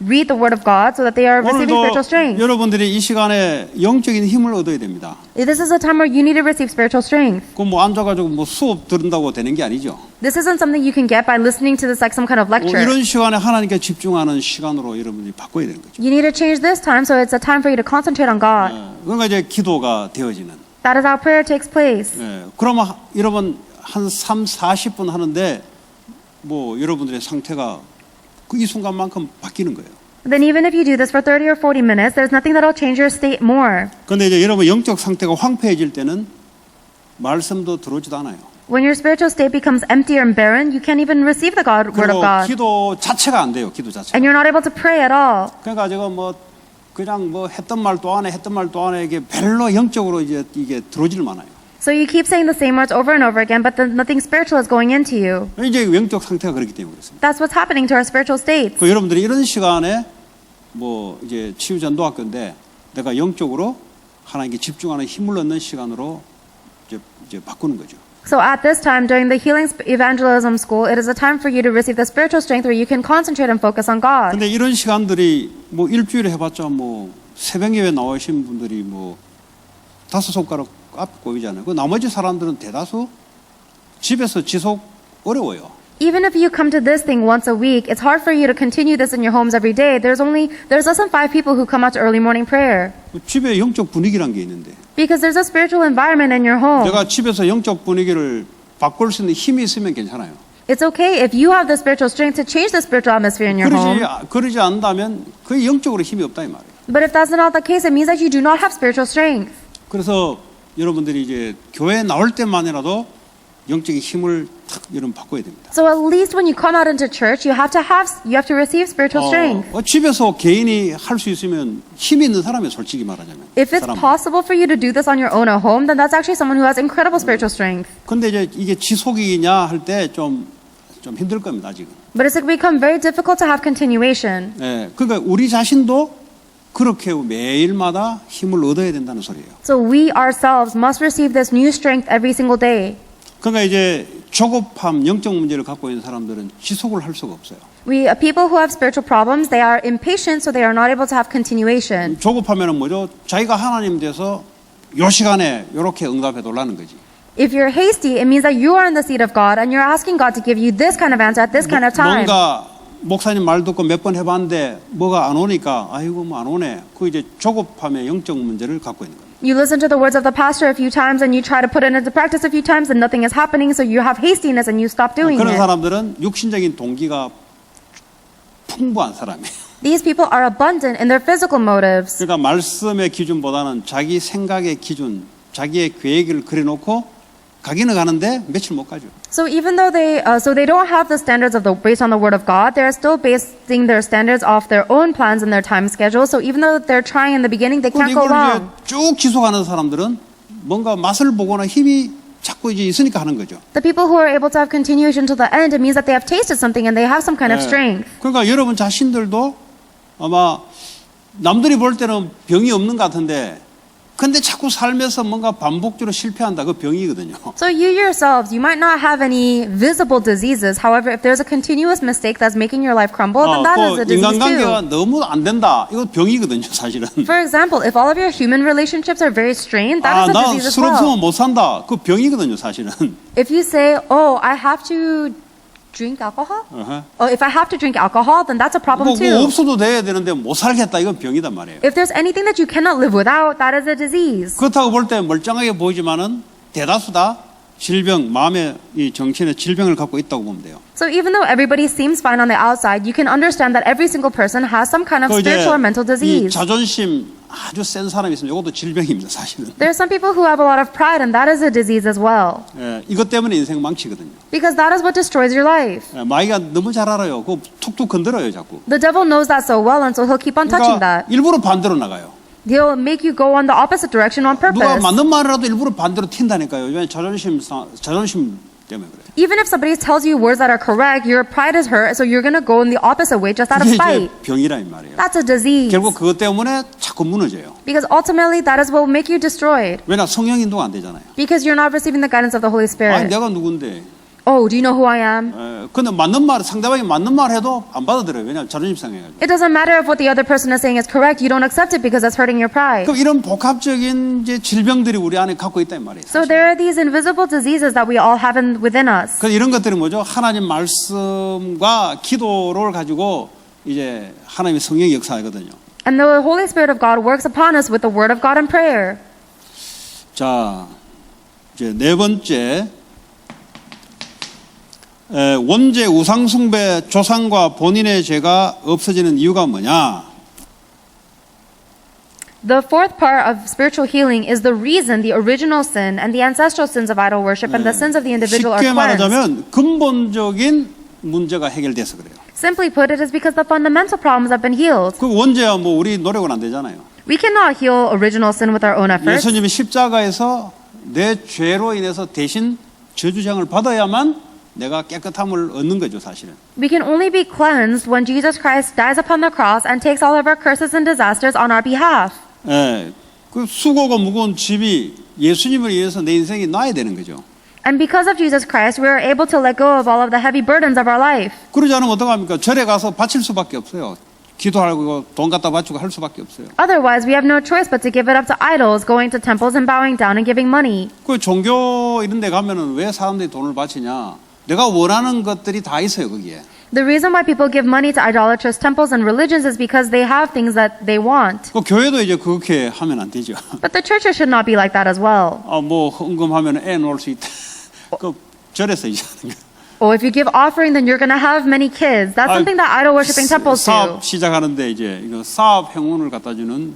read the word of God so that they are receiving spiritual 오늘도 strength. 여러분들이 이 시간에 영적인 힘을 얻어야 됩니다. This is a time where you need to receive spiritual strength. 그 뭐 앉아가지고 뭐 수업 들은다고 되는 게 아니죠. This isn't something you can get by listening to this like some kind of lecture. 이런 시간에 하나님께 집중하는 시간으로 여러분들이 바꿔야 되는 거죠. You need to change this time so it's a time for you to concentrate on God. 그러니까 이제 기도가 되어지는. That is how prayer takes place. 그러면 여러분 한 3, 40분 하는데 뭐 여러분들의 상태가 그 이 순간만큼 바뀌는 거예요. Then even if you do this for 30 or 40 minutes, there's nothing that'll change your state more. 그런데 이제 여러분 영적 상태가 황폐해질 때는 말씀도 들어오지도 않아요. When your spiritual state becomes empty and barren, you can't even receive the word 그리고 of God. 기도 자체가 안 돼요. 기도 자체가. And you're not able to pray at all. 그러니까 제가 뭐 그냥 뭐 했던 말도 안 해, 했던 말도 안 해, 이게 별로 영적으로 이제 이게 들어오질 않아요. So you keep saying the same words over and over again, but then nothing spiritual is going into you. 이제 영적 상태가 그렇기 때문에 그렇습니다. That's what's happening to our spiritual states. 그 여러분들이 이런 시간에 뭐 이제 치유전도학교인데 내가 영적으로 하나님께 집중하는 힘을 얻는 시간으로 이제 바꾸는 거죠. So at this time, during the Healing Evangelism School, it is a time for you to receive the spiritual strength where you can concentrate and focus on God. 근데 이런 시간들이 뭐 일주일에 해봤자 뭐 새벽 예배 나오신 분들이 뭐 5손가락 앞에 보이잖아요. 그 나머지 사람들은 대다수 집에서 지속 어려워요. Even if you come to this thing once a week, it's hard for you to continue this in your homes every day. There's less than 5 people who come out to early morning prayer. 집에 영적 분위기란 게 있는데 Because there's a spiritual environment in your home. 내가 집에서 영적 분위기를 바꿀 수 있는 힘이 있으면 괜찮아요. It's okay if you have the spiritual strength to change the spiritual atmosphere in your home. 그러지 않는다면 거의 영적으로 힘이 없다 이 말이에요. But if that's not the case, it means that you do not have spiritual strength. 그래서 여러분들이 이제 교회에 나올 때만이라도 영적인 힘을 탁 여러분 바꿔야 됩니다. So at least when you come out into church, you have to receive spiritual strength. 집에서 개인이 할 수 있으면 힘이 있는 사람이 솔직히 말하자면. If it's possible for you to do this on your own at home, then that's actually someone who has incredible spiritual strength. 근데 이제 이게 지속이냐 할 때 좀 힘들 겁니다, 아직은. But it's become very difficult to have continuation. 그러니까 우리 자신도 그렇게 매일마다 힘을 얻어야 된다는 소리예요. So we ourselves must receive this new strength every single day. 그러니까 이제 조급함, 영적 문제를 갖고 있는 사람들은 지속을 할 수가 없어요. People who have spiritual problems, they are impatient, so they are not able to have continuation. 조급하면은 뭐죠? 자기가 하나님 돼서 요 시간에 요렇게 응답해 달라는 거지. If you're hasty, it means that you are in the seat of God and you're asking God to give you this kind of answer at this kind of time. 뭔가 목사님 말 듣고 몇 번 해봤는데 뭐가 안 오니까 아이고 뭐 안 오네. 그 이제 조급함의 영적 문제를 갖고 있는 거예요. You listen to the words of the pastor a few times and you try to put it into practice a few times and nothing is happening, so you have hastiness and you stop doing 그런 it. 사람들은 육신적인 동기가 풍부한 사람이에요. These people are abundant in their physical motives. 그러니까 말씀의 기준보다는 자기 생각의 기준, 자기의 계획을 그려놓고 가기는 가는데 며칠 못 가죠. So even though they don't have the standards of based on the word of God, they're still basing their standards off their own plans and their time schedule. So even though they're trying in the beginning, they can't go 이걸 wrong. 이제 쭉 지속하는 사람들은 뭔가 맛을 보거나 힘이 자꾸 이제 있으니까 하는 거죠. The people who are able to have continuation to the end, it means that they have tasted something and they have some kind of strength. 그러니까 여러분 자신들도 아마 남들이 볼 때는 병이 없는 것 같은데 근데 자꾸 살면서 뭔가 반복적으로 실패한다. 그 병이거든요. So you yourselves, you might not have any visible diseases. However, if there's a continuous mistake that's making your life crumble, then that is a disease 인간관계가 too. 너무 안 된다. 이거 병이거든요, 사실은. For example, if all of your human relationships are very strained, that is a 나 disease as 술 없으면 well. 못 산다. 그 병이거든요, 사실은. If you say, "Oh, I have to drink alcohol," oh, if I have to drink alcohol, then that's a problem 뭐 too. 없어도 돼야 되는데 못 살겠다. 이건 병이단 말이에요. If there's anything that you cannot live without, that is a disease. 그렇다고 볼 때 멀쩡하게 보이지만은 대다수다 질병, 마음의 이 정신의 질병을 갖고 있다고 보면 돼요. So even though everybody seems fine on the outside, you can understand that every single person has some kind of 그 이제 spiritual or mental 이 disease. 자존심 아주 센 사람이 있으면 이것도 질병입니다, 사실은. There are some people who have a lot of pride, and that is a disease as well. 예, 이것 때문에 인생 망치거든요. Because that is what destroys your life. 예, 마귀가 너무 잘 알아요. 그거 툭툭 건드려요, 자꾸. The devil knows that so well, and so he'll keep on touching 그러니까 that. 일부러 반대로 나가요. He'll make you go on the opposite direction on 누가 purpose. 맞는 말이라도 일부러 반대로 튄다니까요. 왜 자존심 때문에 그래요. Even if somebody tells you words that are correct, your pride is hurt, so you're going to go in the opposite way just out of 그게 spite. 이제 병이라 이 말이에요. That's a disease. 결국 그것 때문에 자꾸 무너져요. Because ultimately, that is what will make you destroyed. 왜냐 성령 인도가 안 되잖아요. Because you're not receiving the guidance of the Holy 아니 Spirit. 내가 누군데? Oh, do you know who I am? 근데 맞는 말 상대방이 맞는 말 해도 안 받아들여요. 왜냐면 자존심 상해가지고. It doesn't matter if what the other person is saying is correct. You don't accept it because it's hurting your pride. 그럼 이런 복합적인 이제 질병들이 우리 안에 갖고 있다 이 말이에요. So there are these invisible diseases that we all have within us. 그래서 이런 것들이 뭐죠? 하나님 말씀과 기도를 가지고 이제 하나님의 성령의 역사하거든요. And the Holy Spirit of God works upon us with the Word of God and prayer. 자, 이제 네 번째. 원죄 우상숭배 조상과 본인의 죄가 없어지는 이유가 뭐냐? The fourth part of spiritual healing is the reason the original sin and the ancestral sins of idol worship and the sins of the individual are 쉽게 cleansed. 말하자면 근본적인 문제가 해결돼서 그래요. Simply put, it is because the fundamental problems have been healed. 그 원죄야 뭐 우리 노력은 안 되잖아요. We cannot heal original sin with our own efforts. 예수님이 십자가에서 내 죄로 인해서 대신 저주장을 받아야만 내가 깨끗함을 얻는 거죠, 사실은. We can only be cleansed when Jesus Christ dies upon the cross and takes all of our curses and disasters on our behalf. 예, 그 수고가 무거운 집이 예수님을 위해서 내 인생이 놔야 되는 거죠. And because of Jesus Christ, we are able to let go of all of the heavy burdens of our life. 그러지 않으면 어떡합니까? 절에 가서 바칠 수밖에 없어요. 기도하고 돈 갖다 바치고 할 수밖에 없어요. Otherwise, we have no choice but to give it up to idols, going to temples and bowing down and giving money. 그 종교 이런 데 가면은 왜 사람들이 돈을 바치냐? 내가 원하는 것들이 다 있어요, 거기에. The reason why people give money to idolatrous temples and religions is because they have things that they want. 그 교회도 이제 그렇게 하면 안 되죠. But the churches should not be like that as well. 뭐 헌금하면 애 놓을 수 있다. 그 절에서 이제 하는 거. Or if you give offering, then you're going to have many kids. That's something that idol worshiping temples do. 사업 시작하는데 이제 이거 사업 행운을 갖다 주는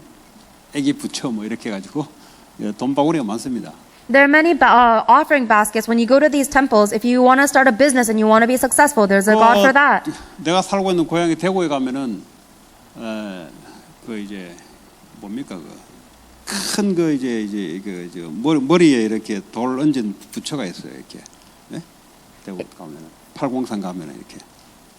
애기 부처 뭐 이렇게 해가지고 돈바구니가 많습니다. There are many offering baskets. When you go to these temples, if you want to start a business and you want to be successful, there's a God for that. 내가 살고 있는 고향이 대구에 가면은 그 이제 뭡니까 큰 그 이제 그 머리에 이렇게 돌 얹은 부처가 있어요, 이렇게. 네? 대구 가면은 팔공산 가면은 이렇게.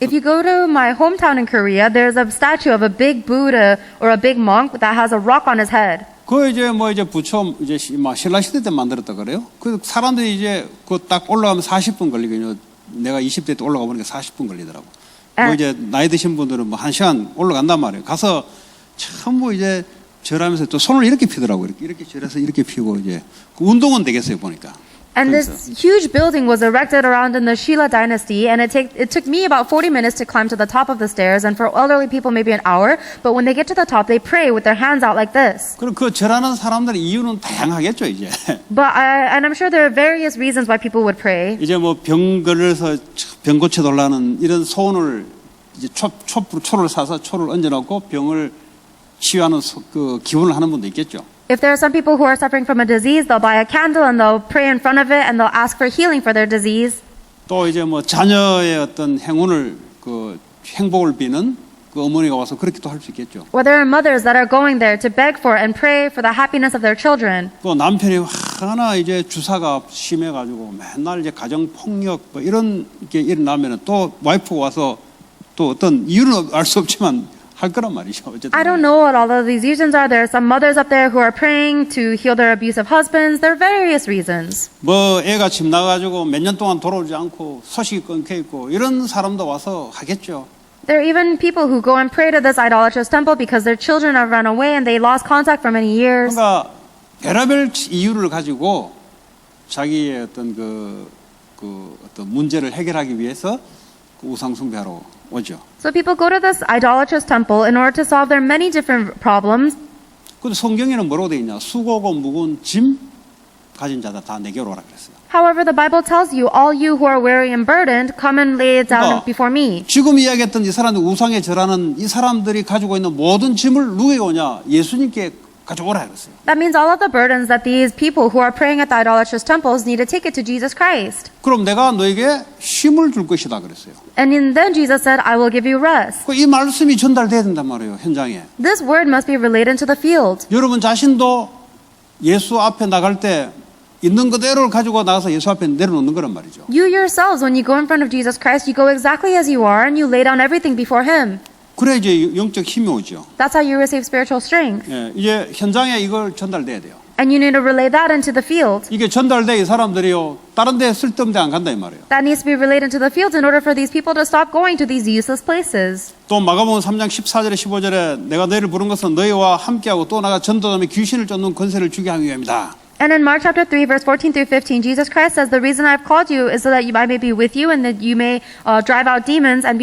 If you go to my hometown in Korea, there's a statue of a big Buddha or a big monk that has a rock on his head. 그 이제 뭐 이제 부처 이제 막 신라 시대 때 만들었다 그래요. 그 사람들이 이제 그 딱 올라가면 40분 걸리거든요. 내가 20대 때 올라가 보니까 40분 걸리더라고. 뭐 이제 나이 드신 분들은 뭐 1시간 올라간단 말이에요. 가서 전부 이제 절하면서 또 손을 이렇게 피더라고요. 이렇게 절해서 이렇게 피고 이제 그 운동은 되겠어요 보니까. And this huge building was erected around in the Shila dynasty, and it took me about 40 minutes to climb to the top of the stairs, and for elderly people maybe an hour. But when they get to the top, they pray with their hands out like this. 그럼 그 절하는 사람들의 이유는 다양하겠죠 이제. And I'm sure there are various reasons why people would pray. 이제 뭐 병 걸려서 병 고쳐 달라는 이런 소원을 이제 초를 사서 초를 얹어놓고 병을 치유하는 그 기원을 하는 분도 있겠죠. If there are some people who are suffering from a disease, they'll buy a candle and they'll pray in front of it and they'll ask for healing for their disease. 또 이제 뭐 자녀의 어떤 행운을 그 행복을 비는 그 어머니가 와서 그렇게도 할 수 있겠죠. Or there are mothers that are going there to beg for and pray for the happiness of their children. 또 남편이 하나 이제 주사가 심해가지고 맨날 이제 가정 폭력 뭐 이런 게 일어나면은 또 와이프가 와서 또 어떤 이유는 알 수 없지만 할 거란 말이죠. 어쨌든. I don't know what all of these reasons are. There are some mothers up there who are praying to heal their abusive husbands. There are various reasons. 뭐 애가 집 나가지고 몇 년 동안 돌아오지 않고 소식이 끊겨 있고 이런 사람도 와서 하겠죠. There are even people who go and pray to this idolatrous temple because their children have run away and they lost contact for many years. 그러니까 별의별 이유를 가지고 자기의 어떤 어떤 문제를 해결하기 위해서 그 우상 숭배하러 오죠. So people go to this idolatrous temple in order to solve their many different problems. 근데 성경에는 뭐라고 되어 있냐? 수고고 무거운 짐 가진 자다 다 내게로 오라 그랬어요. However, the Bible tells you, all you who are weary and burdened, come and lay it down before me. 지금 이야기했던 이 사람들 우상에 절하는 이 사람들이 가지고 있는 모든 짐을 누구에게 오냐? 예수님께 가져오라 그랬어요. That means all of the burdens that these people who are praying at the idolatrous temples need to take it to Jesus Christ. 그럼 내가 너에게 쉼을 줄 것이다 그랬어요. And then Jesus said, I will give you rest. 이 말씀이 전달돼야 된단 말이에요. 현장에. This word must be relayed into the field. 여러분 자신도 예수 앞에 나갈 때 있는 그대로를 가지고 나가서 예수 앞에 내려놓는 거란 말이죠. You yourselves, when you go in front of Jesus Christ, you go exactly as you are and you lay down everything before Him. 그래 이제 영적 힘이 오죠. That's how you receive spiritual strength. 예, 이제 현장에 이걸 전달돼야 돼요. And you need to relay that into the field. 이게 전달돼 이 사람들이요 다른 데 쓸데없는 데 안 간다 이 말이에요. That needs to be relayed into the field in order for these people to stop going to these useless places. 또 마가복음 3장 14절에 15절에 내가 너희를 부른 것은 너희와 함께하고 또 나가 전도하며 귀신을 쫓는 권세를 주게 하기 위함이다. And in Mark chapter 3, verse 14 through 15, Jesus Christ says, the reason I've called you is so that I may be with you and that you may drive out demons and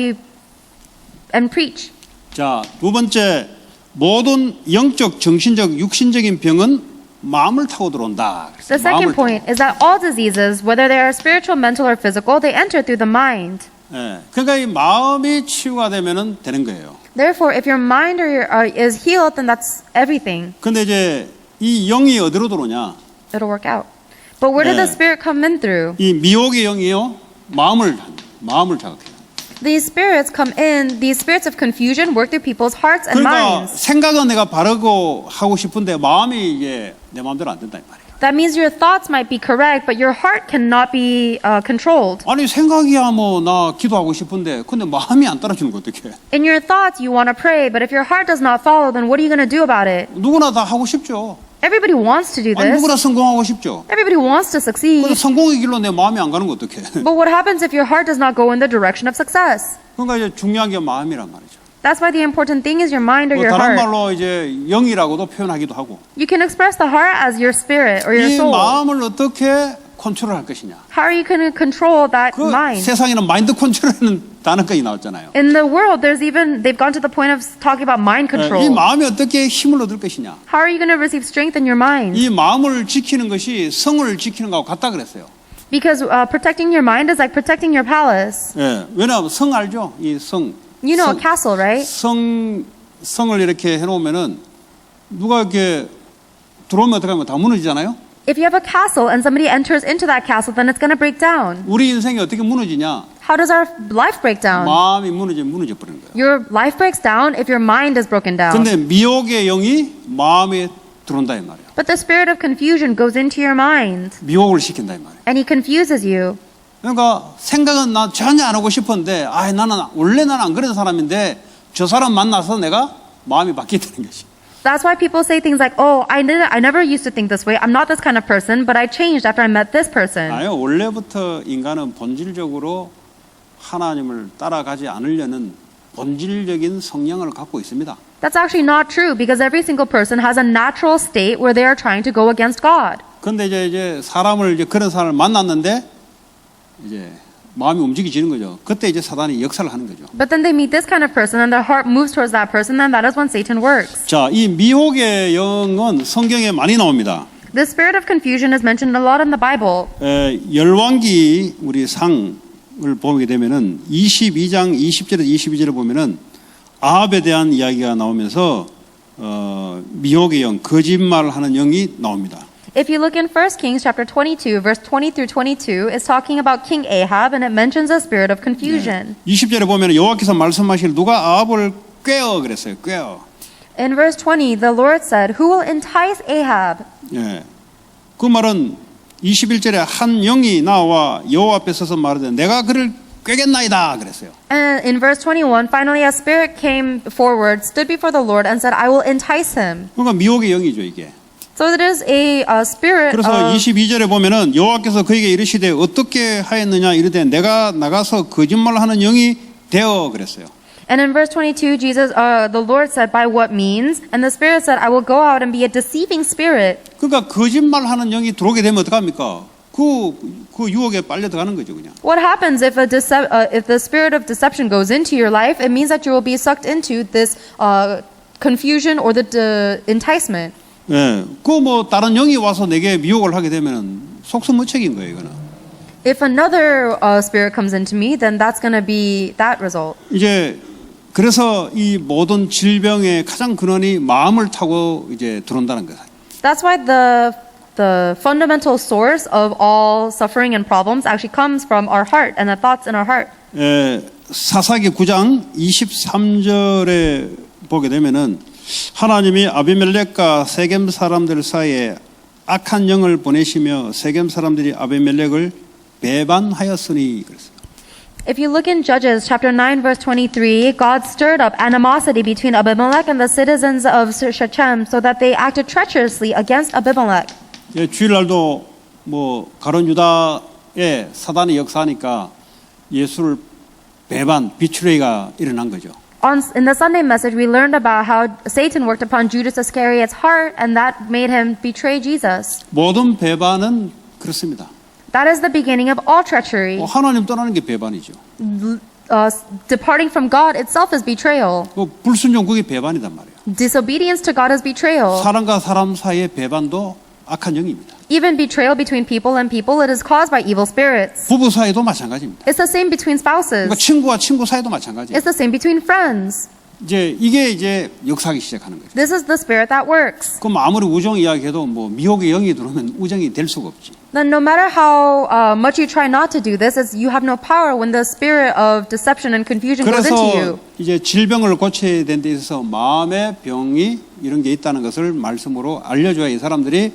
preach. 자, 두 번째 모든 영적, 정신적, 육신적인 병은 마음을 타고 들어온다. The second point is that all diseases, whether they are spiritual, mental, or physical, they enter through the mind. 예, 그러니까 이 마음이 치유가 되면은 되는 거예요. Therefore, if your mind is healed, then that's everything. 근데 이제 이 영이 어디로 들어오냐? It'll work out. But where did the spirit come in through? 이 미혹의 영이요, 마음을 자극해요. These spirits come in, these spirits of confusion work through people's hearts and 그러니까 minds. 생각은 내가 바르고 하고 싶은데 마음이 이게 내 마음대로 안 된다 이 말이에요. That means your thoughts might be correct, but your heart cannot be controlled. 아니 생각이야 뭐 나 기도하고 싶은데 근데 마음이 안 따라주는 거 어떡해? In your thoughts, you want to pray, but if your heart does not follow, then what are you going to do about it? 누구나 다 하고 싶죠. Everybody wants to do 아니 this. 누구나 성공하고 싶죠. Everybody wants to succeed. 근데 성공의 길로 내 마음이 안 가는 거 어떡해? But what happens if your heart does not go in the direction of success? 그러니까 이제 중요한 게 마음이란 말이죠. That's why the important thing is your mind or 뭐 your 다른 heart. 말로 이제 영이라고도 표현하기도 하고. You can express the heart as your spirit or your 이 soul. 마음을 어떻게 컨트롤할 것이냐? How are you going to control that 그 mind? 세상에는 마인드 컨트롤하는 단어까지 나왔잖아요. In the world, they've gone to the point of talking about mind 이 control. 마음이 어떻게 힘을 얻을 것이냐? How are you going to receive strength in your mind? 이 마음을 지키는 것이 성을 지키는 것하고 같다 그랬어요. Because protecting your mind is like protecting your palace. 예, 왜냐하면 성 알죠? 이 성. You know a 성, castle, right? 성을 이렇게 해놓으면은 누가 이렇게 들어오면 어떻게 하면 다 무너지잖아요. If you have a castle and somebody enters into that castle, then it's going to break down. 우리 인생이 어떻게 무너지냐? How does our life break down? 마음이 무너져 버리는 거예요. Your life breaks down if your mind is broken down. 근데 미혹의 영이 마음에 들어온다 이 말이에요. But the spirit of confusion goes into your mind 미혹을 시킨다 이 말이에요. and he confuses you. 그러니까 생각은 나 전혀 안 하고 싶었는데 나는 원래 나는 안 그런 사람인데 저 사람 만나서 내가 마음이 바뀌게 되는 것이. That's why people say things like, "Oh, I never used to think this way. I'm not this kind of person, but I changed after I met this person." 아니요, 원래부터 인간은 본질적으로 하나님을 따라가지 않으려는 본질적인 성향을 갖고 있습니다. That's actually not true because every single person has a natural state where they are trying to go against God. 그런데 이제 사람을 그런 사람을 만났는데 이제 마음이 움직이지는 거죠. 그때 이제 사단이 역사를 하는 거죠. But then they meet this kind of person and their heart moves towards that person, and that is when Satan works. 자, 이 미혹의 영은 성경에 많이 나옵니다. The spirit of confusion is mentioned a lot in the Bible. 열왕기 우리 상을 보게 되면은 22장 20절에서 22절을 보면은 아합에 대한 이야기가 나오면서 미혹의 영, 거짓말하는 영이 나옵니다. If you look in 1 Kings chapter 22, verse 20 through 22, it's talking about King Ahab, and it mentions a spirit of confusion. 20절에 보면 여호와께서 말씀하실 누가 아합을 꾀어 그랬어요. 꾀어. In verse 20, the Lord said, "Who will entice Ahab?" 예. 그 말은 21절에 한 영이 나와 여호와 앞에 서서 말하되 내가 그를 꾀겠나이다 그랬어요. And in verse 21, finally a spirit came forward, stood before the Lord, and said, "I will entice him." 그러니까 미혹의 영이죠 이게. So it is a spirit 그래서 of 22절에 보면은 여호와께서 그에게 이르시되 어떻게 하였느냐 이르되 내가 나가서 거짓말하는 영이 되어 그랬어요. And in verse 22, the Lord said, "By what means?" And the Spirit said, "I will go out and be a deceiving spirit." 그러니까 거짓말하는 영이 들어오게 되면 어떡합니까? 그 유혹에 빨려 들어가는 거죠 그냥. What happens if if the spirit of deception goes into your life? It means that you will be sucked into this confusion or the enticement. 예, 그 뭐 다른 영이 와서 내게 미혹을 하게 되면은 속수무책인 거예요 이거는. If another spirit comes into me, then that's going to be that result. 이제 그래서 이 모든 질병의 가장 근원이 마음을 타고 이제 들어온다는 거예요. That's why the fundamental source of all suffering and problems actually comes from our heart and the thoughts in our heart. 사사기 9장 23절에 보게 되면은 하나님이 아비멜렉과 세겜 사람들 사이에 악한 영을 보내시며 세겜 사람들이 아비멜렉을 배반하였으니 그랬어요. If you look in Judges chapter 9 verse 23, God stirred up animosity between Abimelech and the citizens of Shechem so that they acted treacherously against Abimelech. 예, 주일날도 뭐 가론 유다의 사단이 역사하니까 예수를 배반, 비추레이가 일어난 거죠. In the Sunday message, we learned about how Satan worked upon Judas Iscariot's heart and that made him betray Jesus. 모든 배반은 그렇습니다. That is the beginning of all treachery. 하나님 떠나는 게 배반이죠. Departing from God itself is betrayal. 불순종 그게 배반이단 말이에요. Disobedience to God is betrayal. 사람과 사람 사이의 배반도 악한 영입니다. Even betrayal between people and people, it is caused by evil spirits. 부부 사이도 마찬가지입니다. It's the same between spouses. 그러니까 친구와 친구 사이도 마찬가지예요. It's the same between friends. 이게 이제 역사하기 시작하는 거죠. This is the spirit that works. 그럼 아무리 우정 이야기해도 뭐 미혹의 영이 들어오면 우정이 될 수가 없지. Then no matter how much you try not to do this, you have no power when the spirit of deception and confusion goes into you. 그래서 이제 질병을 고쳐야 되는 데 있어서 마음의 병이 이런 게 있다는 것을 말씀으로 알려줘야 이 사람들이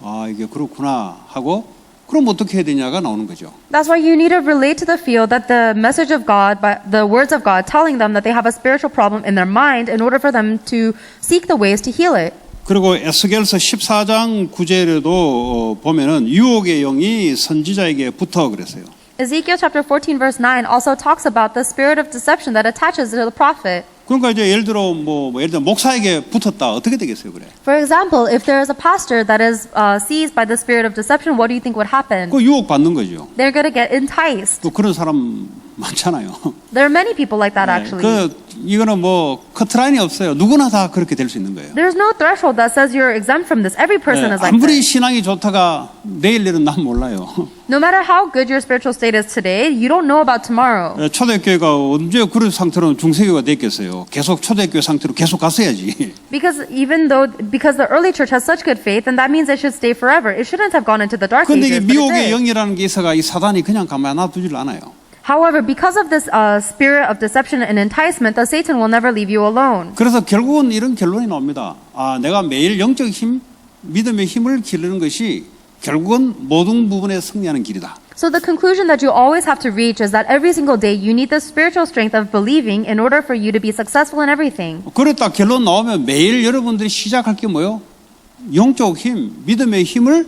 아 이게 그렇구나 하고 그럼 어떻게 해야 되냐가 나오는 거죠. That's why you need to relate to the field that the message of God, the words of God, telling them that they have a spiritual problem in their mind in order for them to seek the ways to heal it. 그리고 에스겔서 14장 9절에도 보면은 유혹의 영이 선지자에게 붙어 그랬어요. Ezekiel chapter 14 verse 9 also talks about the spirit of deception that attaches to the prophet. 그러니까 이제 예를 들어 예를 들어 목사에게 붙었다 어떻게 되겠어요, 그래? For example, if there is a pastor that is seized by the spirit of deception, what do you think would happen? 그 유혹 받는 거죠. They're going to get enticed. 또 그런 사람 많잖아요. There are many people like that actually. 이거는 뭐 커트라인이 없어요. 누구나 다 그렇게 될 수 있는 거예요. There's no threshold that says you're exempt from this. Every person is like 아무리 this. 신앙이 좋다가 내일 일은 난 몰라요. No matter how good your spiritual state is today, you don't know about tomorrow. 초대교회가 언제 그런 상태로 중세교회가 됐겠어요. 계속 초대교회 상태로 계속 갔어야지. Because the early church has such good faith, and that means it should stay forever. It shouldn't have gone into the dark 그런데 이게 ages. But it 미혹의 did. 영이라는 게 있어가 이 사단이 그냥 가만히 놔두질 않아요. However, because of this spirit of deception and enticement, the Satan will never leave you alone. 그래서 결국은 이런 결론이 나옵니다. 아, 내가 매일 영적 힘, 믿음의 힘을 기르는 것이 결국은 모든 부분에 승리하는 길이다. So the conclusion that you always have to reach is that every single day you need the spiritual strength of believing in order for you to be successful in everything. 그랬다 결론 나오면 매일 여러분들이 시작할 게 뭐요? 영적 힘, 믿음의 힘을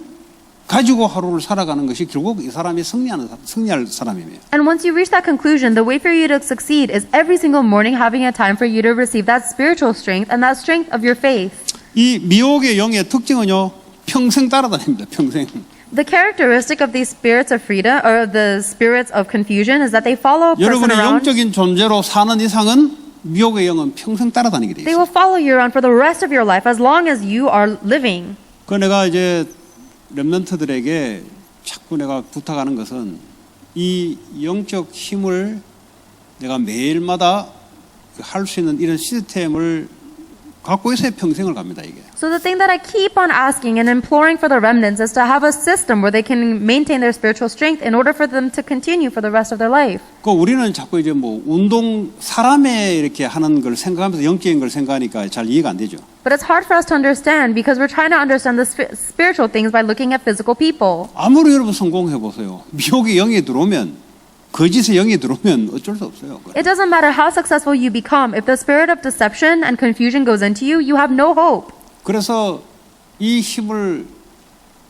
가지고 하루를 살아가는 것이 결국 이 사람이 승리할 사람이에요. And once you reach that conclusion, the way for you to succeed is every single morning having a time for you to receive that spiritual strength and that strength of your faith. 이 미혹의 영의 특징은요, 평생 따라다닙니다. 평생. The characteristic of these spirits of freedom or the spirits of confusion is that they follow a person 여러분이 around. 영적인 존재로 사는 이상은 미혹의 영은 평생 따라다니게 돼 They 있어요. will follow you around for the rest of your life as long as you are living. 그 내가 이제 렘넌트들에게 자꾸 내가 부탁하는 것은 이 영적 힘을 내가 매일마다 할 수 있는 이런 시스템을 갖고 있어야 평생을 갑니다, 이게. So the thing that I keep on asking and imploring for the remnants is to have a system where they can maintain their spiritual strength in order for them to continue for the rest of their life. 그 우리는 자꾸 이제 뭐 운동 사람의 이렇게 하는 걸 생각하면서 영적인 걸 생각하니까 잘 이해가 안 되죠. But it's hard for us to understand because we're trying to understand the spiritual things by looking at physical people. 아무리 여러분 성공해 보세요. 미혹의 영이 들어오면 거짓의 영이 들어오면 어쩔 수 없어요. It doesn't matter how successful you become. If the spirit of deception and confusion goes into you, you have no hope. 그래서 이 힘을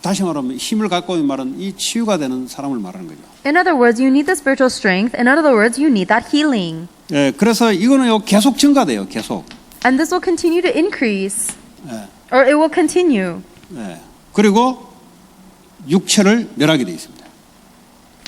다시 말하면 힘을 갖고 있는 말은 이 치유가 되는 사람을 말하는 거죠. In other words, you need the spiritual strength. In other words, you need that healing. 예, 그래서 이거는요 계속 증가돼요, 계속. And this will continue to increase. 예, Or it will continue. 예. 그리고 육체를 멸하게 돼 있습니다.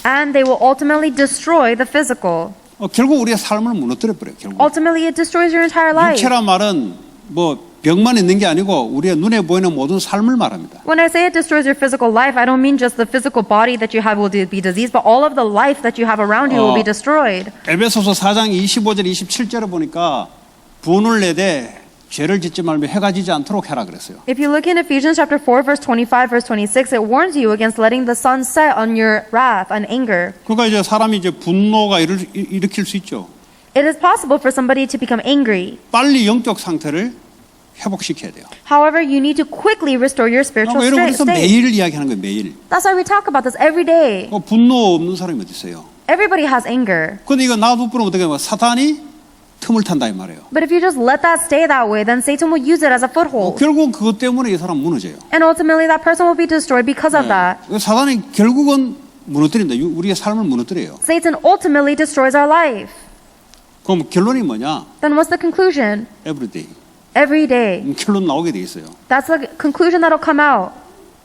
And they will ultimately destroy the physical. 결국 우리의 삶을 무너뜨려 버려요. 결국 Ultimately, it destroys your entire life. 육체란 말은 뭐 병만 있는 게 아니고 우리의 눈에 보이는 모든 삶을 말합니다. When I say it destroys your physical life, I don't mean just the physical body that you have will be diseased, but all of the life that you have around you will be destroyed. 에베소서 4장 25절 27절에 보니까 분을 내되 죄를 짓지 말며 해가 지지 않도록 해라 그랬어요. If you look in Ephesians chapter 4, verse 25, verse 26, it warns you against letting the sun set on your wrath and anger. 그러니까 이제 사람이 이제 분노가 일으킬 수 있죠. It is possible for somebody to become angry. 빨리 영적 상태를 회복시켜야 돼요. However, you need to quickly restore your spiritual 여러분 그래서 state. 매일 이야기하는 거예요. 매일. That's why we talk about this every day. 분노 없는 사람이 어디 있어요? Everybody has anger. 근데 이거 놔두면 어떻게 해요? 사탄이 틈을 탄다 이 말이에요. But if you just let that stay that way, then Satan will use it as a foothold. 결국 그것 때문에 이 사람 무너져요. And ultimately, that person will be destroyed because of that. 사탄이 결국은 무너뜨린다. 우리의 삶을 무너뜨려요. Satan ultimately destroys our life. 그럼 결론이 뭐냐? Then what's the conclusion? Everyday. Every day. 결론 나오게 돼 있어요. That's the conclusion that'll come out.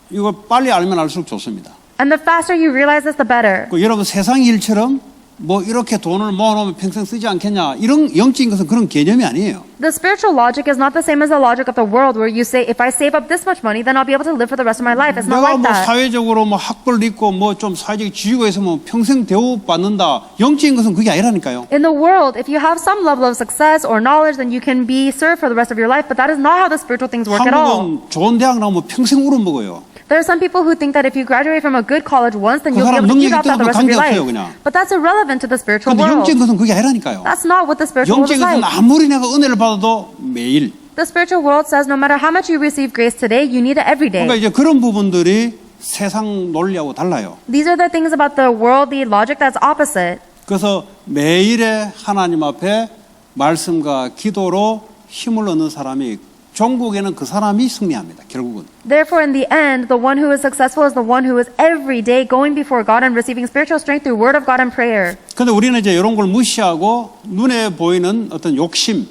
이거 빨리 알면 알수록 좋습니다. And the faster you realize this, the better. 여러분 세상 일처럼 뭐 이렇게 돈을 모아놓으면 평생 쓰지 않겠냐 이런 영적인 것은 그런 개념이 아니에요. The spiritual logic is not the same as the logic of the world where you say, if I save up this much money, then I'll be able to live for the rest of my life. It's not 내가 like 뭐 that. 사회적으로 뭐 학벌도 있고 뭐 좀 사회적 지위가 있으면 평생 대우받는다. 영적인 것은 그게 아니라니까요. In the world, if you have some level of success or knowledge, then you can be served for the rest of your life. But that is not how the spiritual things work at all. 한국은 좋은 대학 나오면 평생 울어먹어요. There are some people who think that if you graduate from a good college once, then 그 you'll be 사람 able to eat 능력이 off that the rest of your 관계없어요, life. 그냥. But that's irrelevant to the spiritual 근데 world. 영적인 것은 그게 아니라니까요. That's not what the spiritual world 영적인 is 것은 like. 아무리 내가 은혜를 받아도 매일. The spiritual world says no matter how much you receive grace today, you need it every day. 그러니까 이제 그런 부분들이 세상 논리하고 달라요. These are the things about the worldly logic that's opposite. 그래서 매일의 하나님 앞에 말씀과 기도로 힘을 얻는 사람이 종국에는 그 사람이 승리합니다. 결국은. Therefore, in the end, the one who is successful is the one who is every day going before God and receiving spiritual strength through word of God and prayer. 근데 우리는 이제 이런 걸 무시하고 눈에 보이는 어떤 욕심,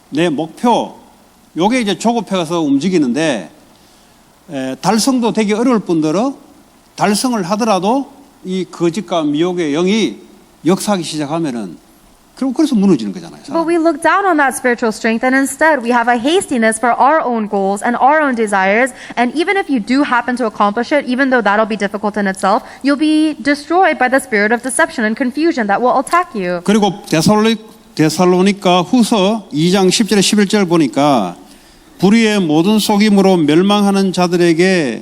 내 목표, 요게 이제 조급해가서 움직이는데 달성도 되게 어려울 뿐더러 달성을 하더라도 이 거짓과 미혹의 영이 역사하기 시작하면은 그럼 그래서 무너지는 거잖아요. But we look down on that spiritual strength and instead we have a hastiness for our own goals and our own desires. And even if you do happen to accomplish it, even though that'll be difficult in itself, you'll be destroyed by the spirit of deception and confusion that will attack you. 그리고 데살로니가 후서 2장 10절에 11절 보니까 불의의 모든 속임으로 멸망하는 자들에게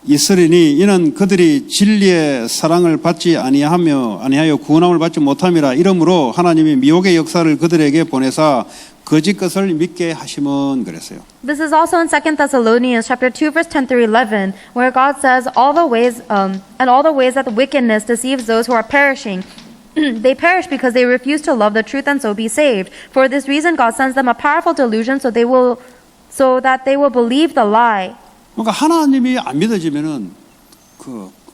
있으리니 이는 그들이 진리의 사랑을 받지 아니하여 구원함을 받지 못함이라. 이러므로 하나님이 미혹의 역사를 그들에게 보내사 거짓 것을 믿게 하심은 그랬어요. This is also in 2 Thessalonians chapter 2 verse 10 through 11 where God says all the ways that the wickedness deceives those who are perishing. They perish because they refuse to love the truth and so be saved. For this reason God sends them a powerful delusion so that they will believe the lie. 그러니까 하나님이 안 믿어지면은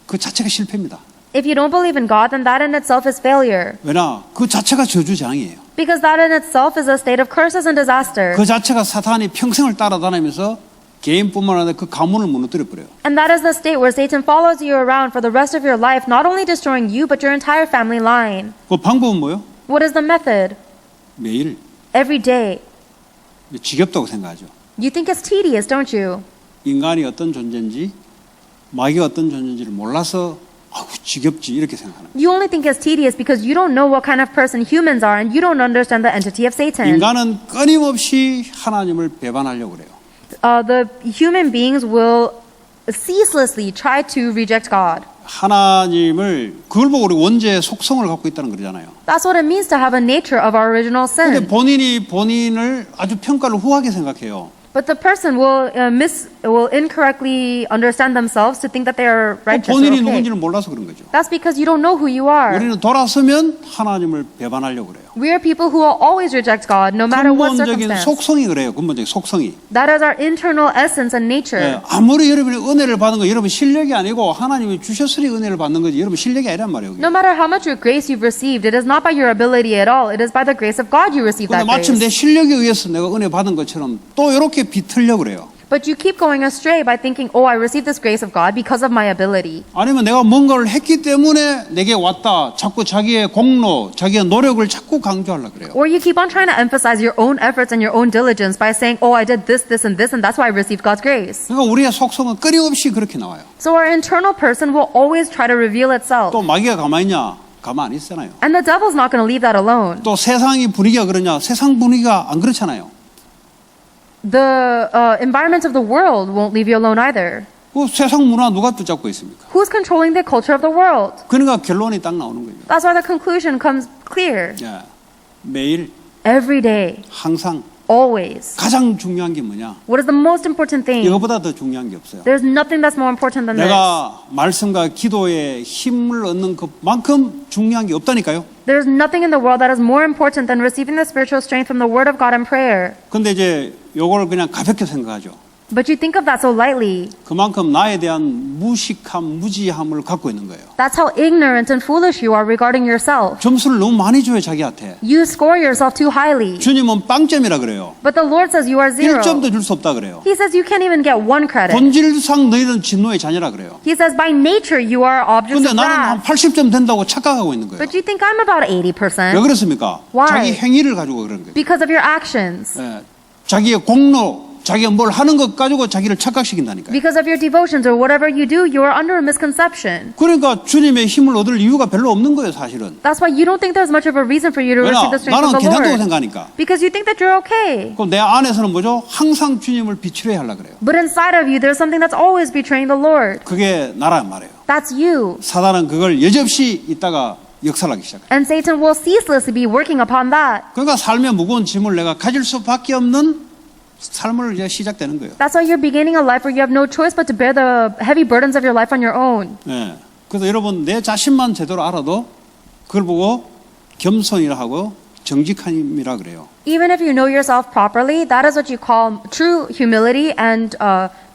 그 자체가 실패입니다. If you don't believe in God, then that in itself is failure. 왜냐? 그 자체가 저주장이에요. Because that in itself is a state of curses and disaster. 그 자체가 사탄이 평생을 따라다니면서 개인뿐만 아니라 그 가문을 무너뜨려 버려요. And that is the state where Satan follows you around for the rest of your life, not only destroying you, but your entire family line. 그 방법은 뭐예요? What is the method? 매일 Every day. 지겹다고 생각하죠. You think it's tedious, don't you? 인간이 어떤 존재인지 마귀가 어떤 존재인지를 몰라서 아우 지겹지 이렇게 생각하는 거예요. You only think it's tedious because you don't know what kind of person humans are and you don't understand the entity of Satan. 인간은 끊임없이 하나님을 배반하려고 그래요. The human beings will ceaselessly try to reject God. 하나님을 그걸 보고 우리 원죄의 속성을 갖고 있다는 거잖아요. That's what it means to have a nature of our original 근데 sin. 본인이 본인을 아주 평가를 후하게 생각해요. But the person will incorrectly understand themselves to think that they are righteous or 본인이 okay. 누군지를 몰라서 그런 거죠. That's because you don't know who you are. 우리는 돌아서면 하나님을 배반하려고 그래요. We are people who will always reject God, no matter what 근본적인 circumstance. 속성이 그래요. 근본적인 속성이. That is our internal essence and nature. 아무리 여러분이 은혜를 받은 거 여러분 실력이 아니고 하나님이 주셨으니 은혜를 받는 거지 여러분 실력이 아니란 말이에요. No matter how much grace you've received, it is not by your ability at all. It is by the grace of God you receive 근데 that 마침 내 grace. 실력에 의해서 내가 은혜 받은 것처럼 또 이렇게 비틀려고 그래요. But you keep going astray by thinking, oh, I received this grace of God because of my ability. 아니면 내가 뭔가를 했기 때문에 내게 왔다. 자꾸 자기의 공로, 자기의 노력을 자꾸 강조하려고 그래요. Or you keep on trying to emphasize your own efforts and your own diligence by saying, oh, I did this, and that's why I received God's grace. 그러니까 우리의 속성은 끊임없이 그렇게 나와요. So our internal person will always try to reveal itself. 또 마귀가 가만히 있냐? 가만히 있잖아요. And the devil's not going to leave that alone. 또 세상이 분위기가 그러냐? 세상 분위기가 안 그렇잖아요. The environment of the world won't leave you alone either. 그 세상 문화 누가 붙잡고 있습니까? Who's controlling the culture of the world? 그러니까 결론이 딱 나오는 거죠. That's why the conclusion comes clear. 예, 매일 Every day, 항상 always. 가장 중요한 게 뭐냐? What is the most important thing? 이거보다 더 중요한 게 없어요. There's nothing that's more important than this. 내가 말씀과 기도에 힘을 얻는 것만큼 중요한 게 없다니까요. There's nothing in the world that is more important than receiving the spiritual strength from the Word of God and prayer. 근데 이제 요걸 그냥 가볍게 생각하죠. But you think of that so lightly. 그만큼 나에 대한 무식함, 무지함을 갖고 있는 거예요. That's how ignorant and foolish you are regarding yourself. 점수를 너무 많이 줘요, 자기한테. You score yourself too highly. 주님은 빵점이라 그래요. But the Lord says you are zero. 1점도 줄 수 없다 그래요. He says you can't even get one credit. 본질상 너희는 진노의 자녀라 그래요. He says by nature you are objects 근데 of 나는 한 wrath. 80점 된다고 착각하고 있는 거예요. But you think I'm about 왜 80%? 그렇습니까? Why? 자기 행위를 가지고 그런 거예요. Because of your actions. 예, 자기의 공로, 자기가 뭘 하는 것 가지고 자기를 착각시킨다니까요. Because of your devotions or whatever you do, you are under a misconception. 그러니까 주님의 힘을 얻을 이유가 별로 없는 거예요, 사실은. That's why you don't think there's much of a reason for you to 왜냐? receive the strength 나는 of the 괜찮다고 Lord. 생각하니까. Because you think that you're okay. 그럼 내 안에서는 뭐죠? 항상 주님을 비추려 하려고 그래요. But inside of you, there's something that's always betraying the Lord. 그게 나란 말이에요. That's you. 사단은 그걸 여지없이 있다가 역살하기 시작해요. And Satan will ceaselessly be working upon that. 그러니까 삶의 무거운 짐을 내가 가질 수밖에 없는 삶을 이제 시작되는 거예요. That's why you're beginning a life where you have no choice but to bear the heavy burdens of your life on your own. 예. 그래서 여러분 내 자신만 제대로 알아도 그걸 보고 겸손이라 하고 정직함이라 그래요. Even if you know yourself properly, that is what you call true humility and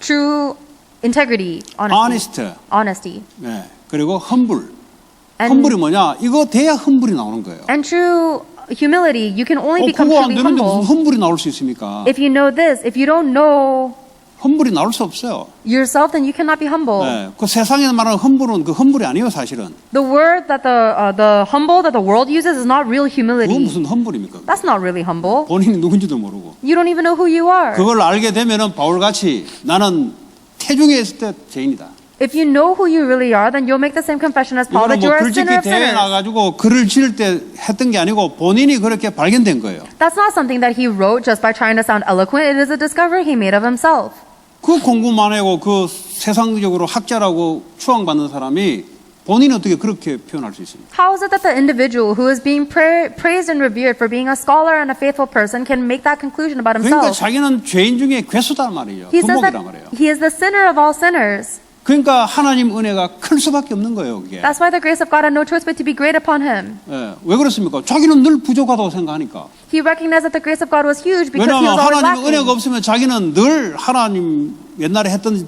true integrity, honesty. honest. Honesty. 예. 그리고 humble. And, humble 뭐냐? 이거 돼야 humble이 나오는 거예요. and true humility, you can only become 그거 안 truly 되는데 무슨 humble humble이 나올 수 있습니까? if you know this. If you don't know humble이 나올 수 없어요. yourself, then you cannot be humble. 예. 그 세상에 말하는 humble은 그 humble이 아니에요, 사실은. The word that the humble that the world uses is not real 그건 humility. 무슨 humble입니까? That's not really humble. 본인이 누군지도 모르고. You don't even know who you are. 그걸 알게 되면은 바울같이 나는 태중에 있을 때 죄인이다. If you know who you really are, then you'll make the same confession as Paul 이거는 that you 뭐 are a sinner 글짓기 of 대회 sinners. 나가지고 글을 지을 때 했던 게 아니고 본인이 그렇게 발견된 거예요. That's not something that he wrote just by trying to sound eloquent. It is a discovery he made of himself. 그 공부만 하고 그 세상적으로 학자라고 추앙받는 사람이 본인이 어떻게 그렇게 표현할 수 있습니까? How is it that the individual who is being praised and revered for being a scholar and a faithful person can make that conclusion about 그러니까 himself? 자기는 죄인 중에 괴수단 말이에요. He says that 금목이란 말이에요. he is the sinner of all sinners. 그러니까 하나님 은혜가 클 수밖에 없는 거예요, 그게. That's why the grace of God had no choice but to be great upon him. 예, 왜 그렇습니까? 자기는 늘 부족하다고 생각하니까. He recognized that the grace of God was huge because he 왜냐하면 was always 하나님 은혜가 lacking. 없으면 자기는 늘 하나님 옛날에 했던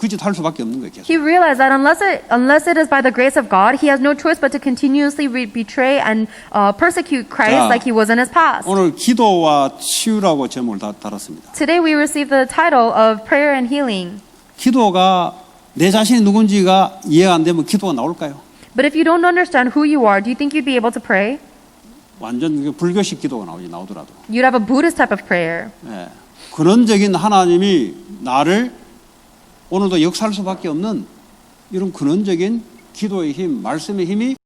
그 짓 할 수밖에 없는 거예요. 계속. He realized that unless it is by the grace of God, he has no choice but to continuously betray and persecute Christ 자, like he was in his past. 오늘 기도와 치유라고 제목을 달았습니다. Today we receive the title of Prayer and Healing. 기도가 내 자신이 누군지가 이해가 안 되면 기도가 나올까요? But if you don't understand who you are, do you think you'd be able to pray? 완전 불교식 기도가 나오더라도. You'd have a Buddhist type of prayer. 예. 근원적인 하나님이 나를 오늘도 역사할 수밖에 없는 이런 근원적인 기도의 힘, 말씀의 힘이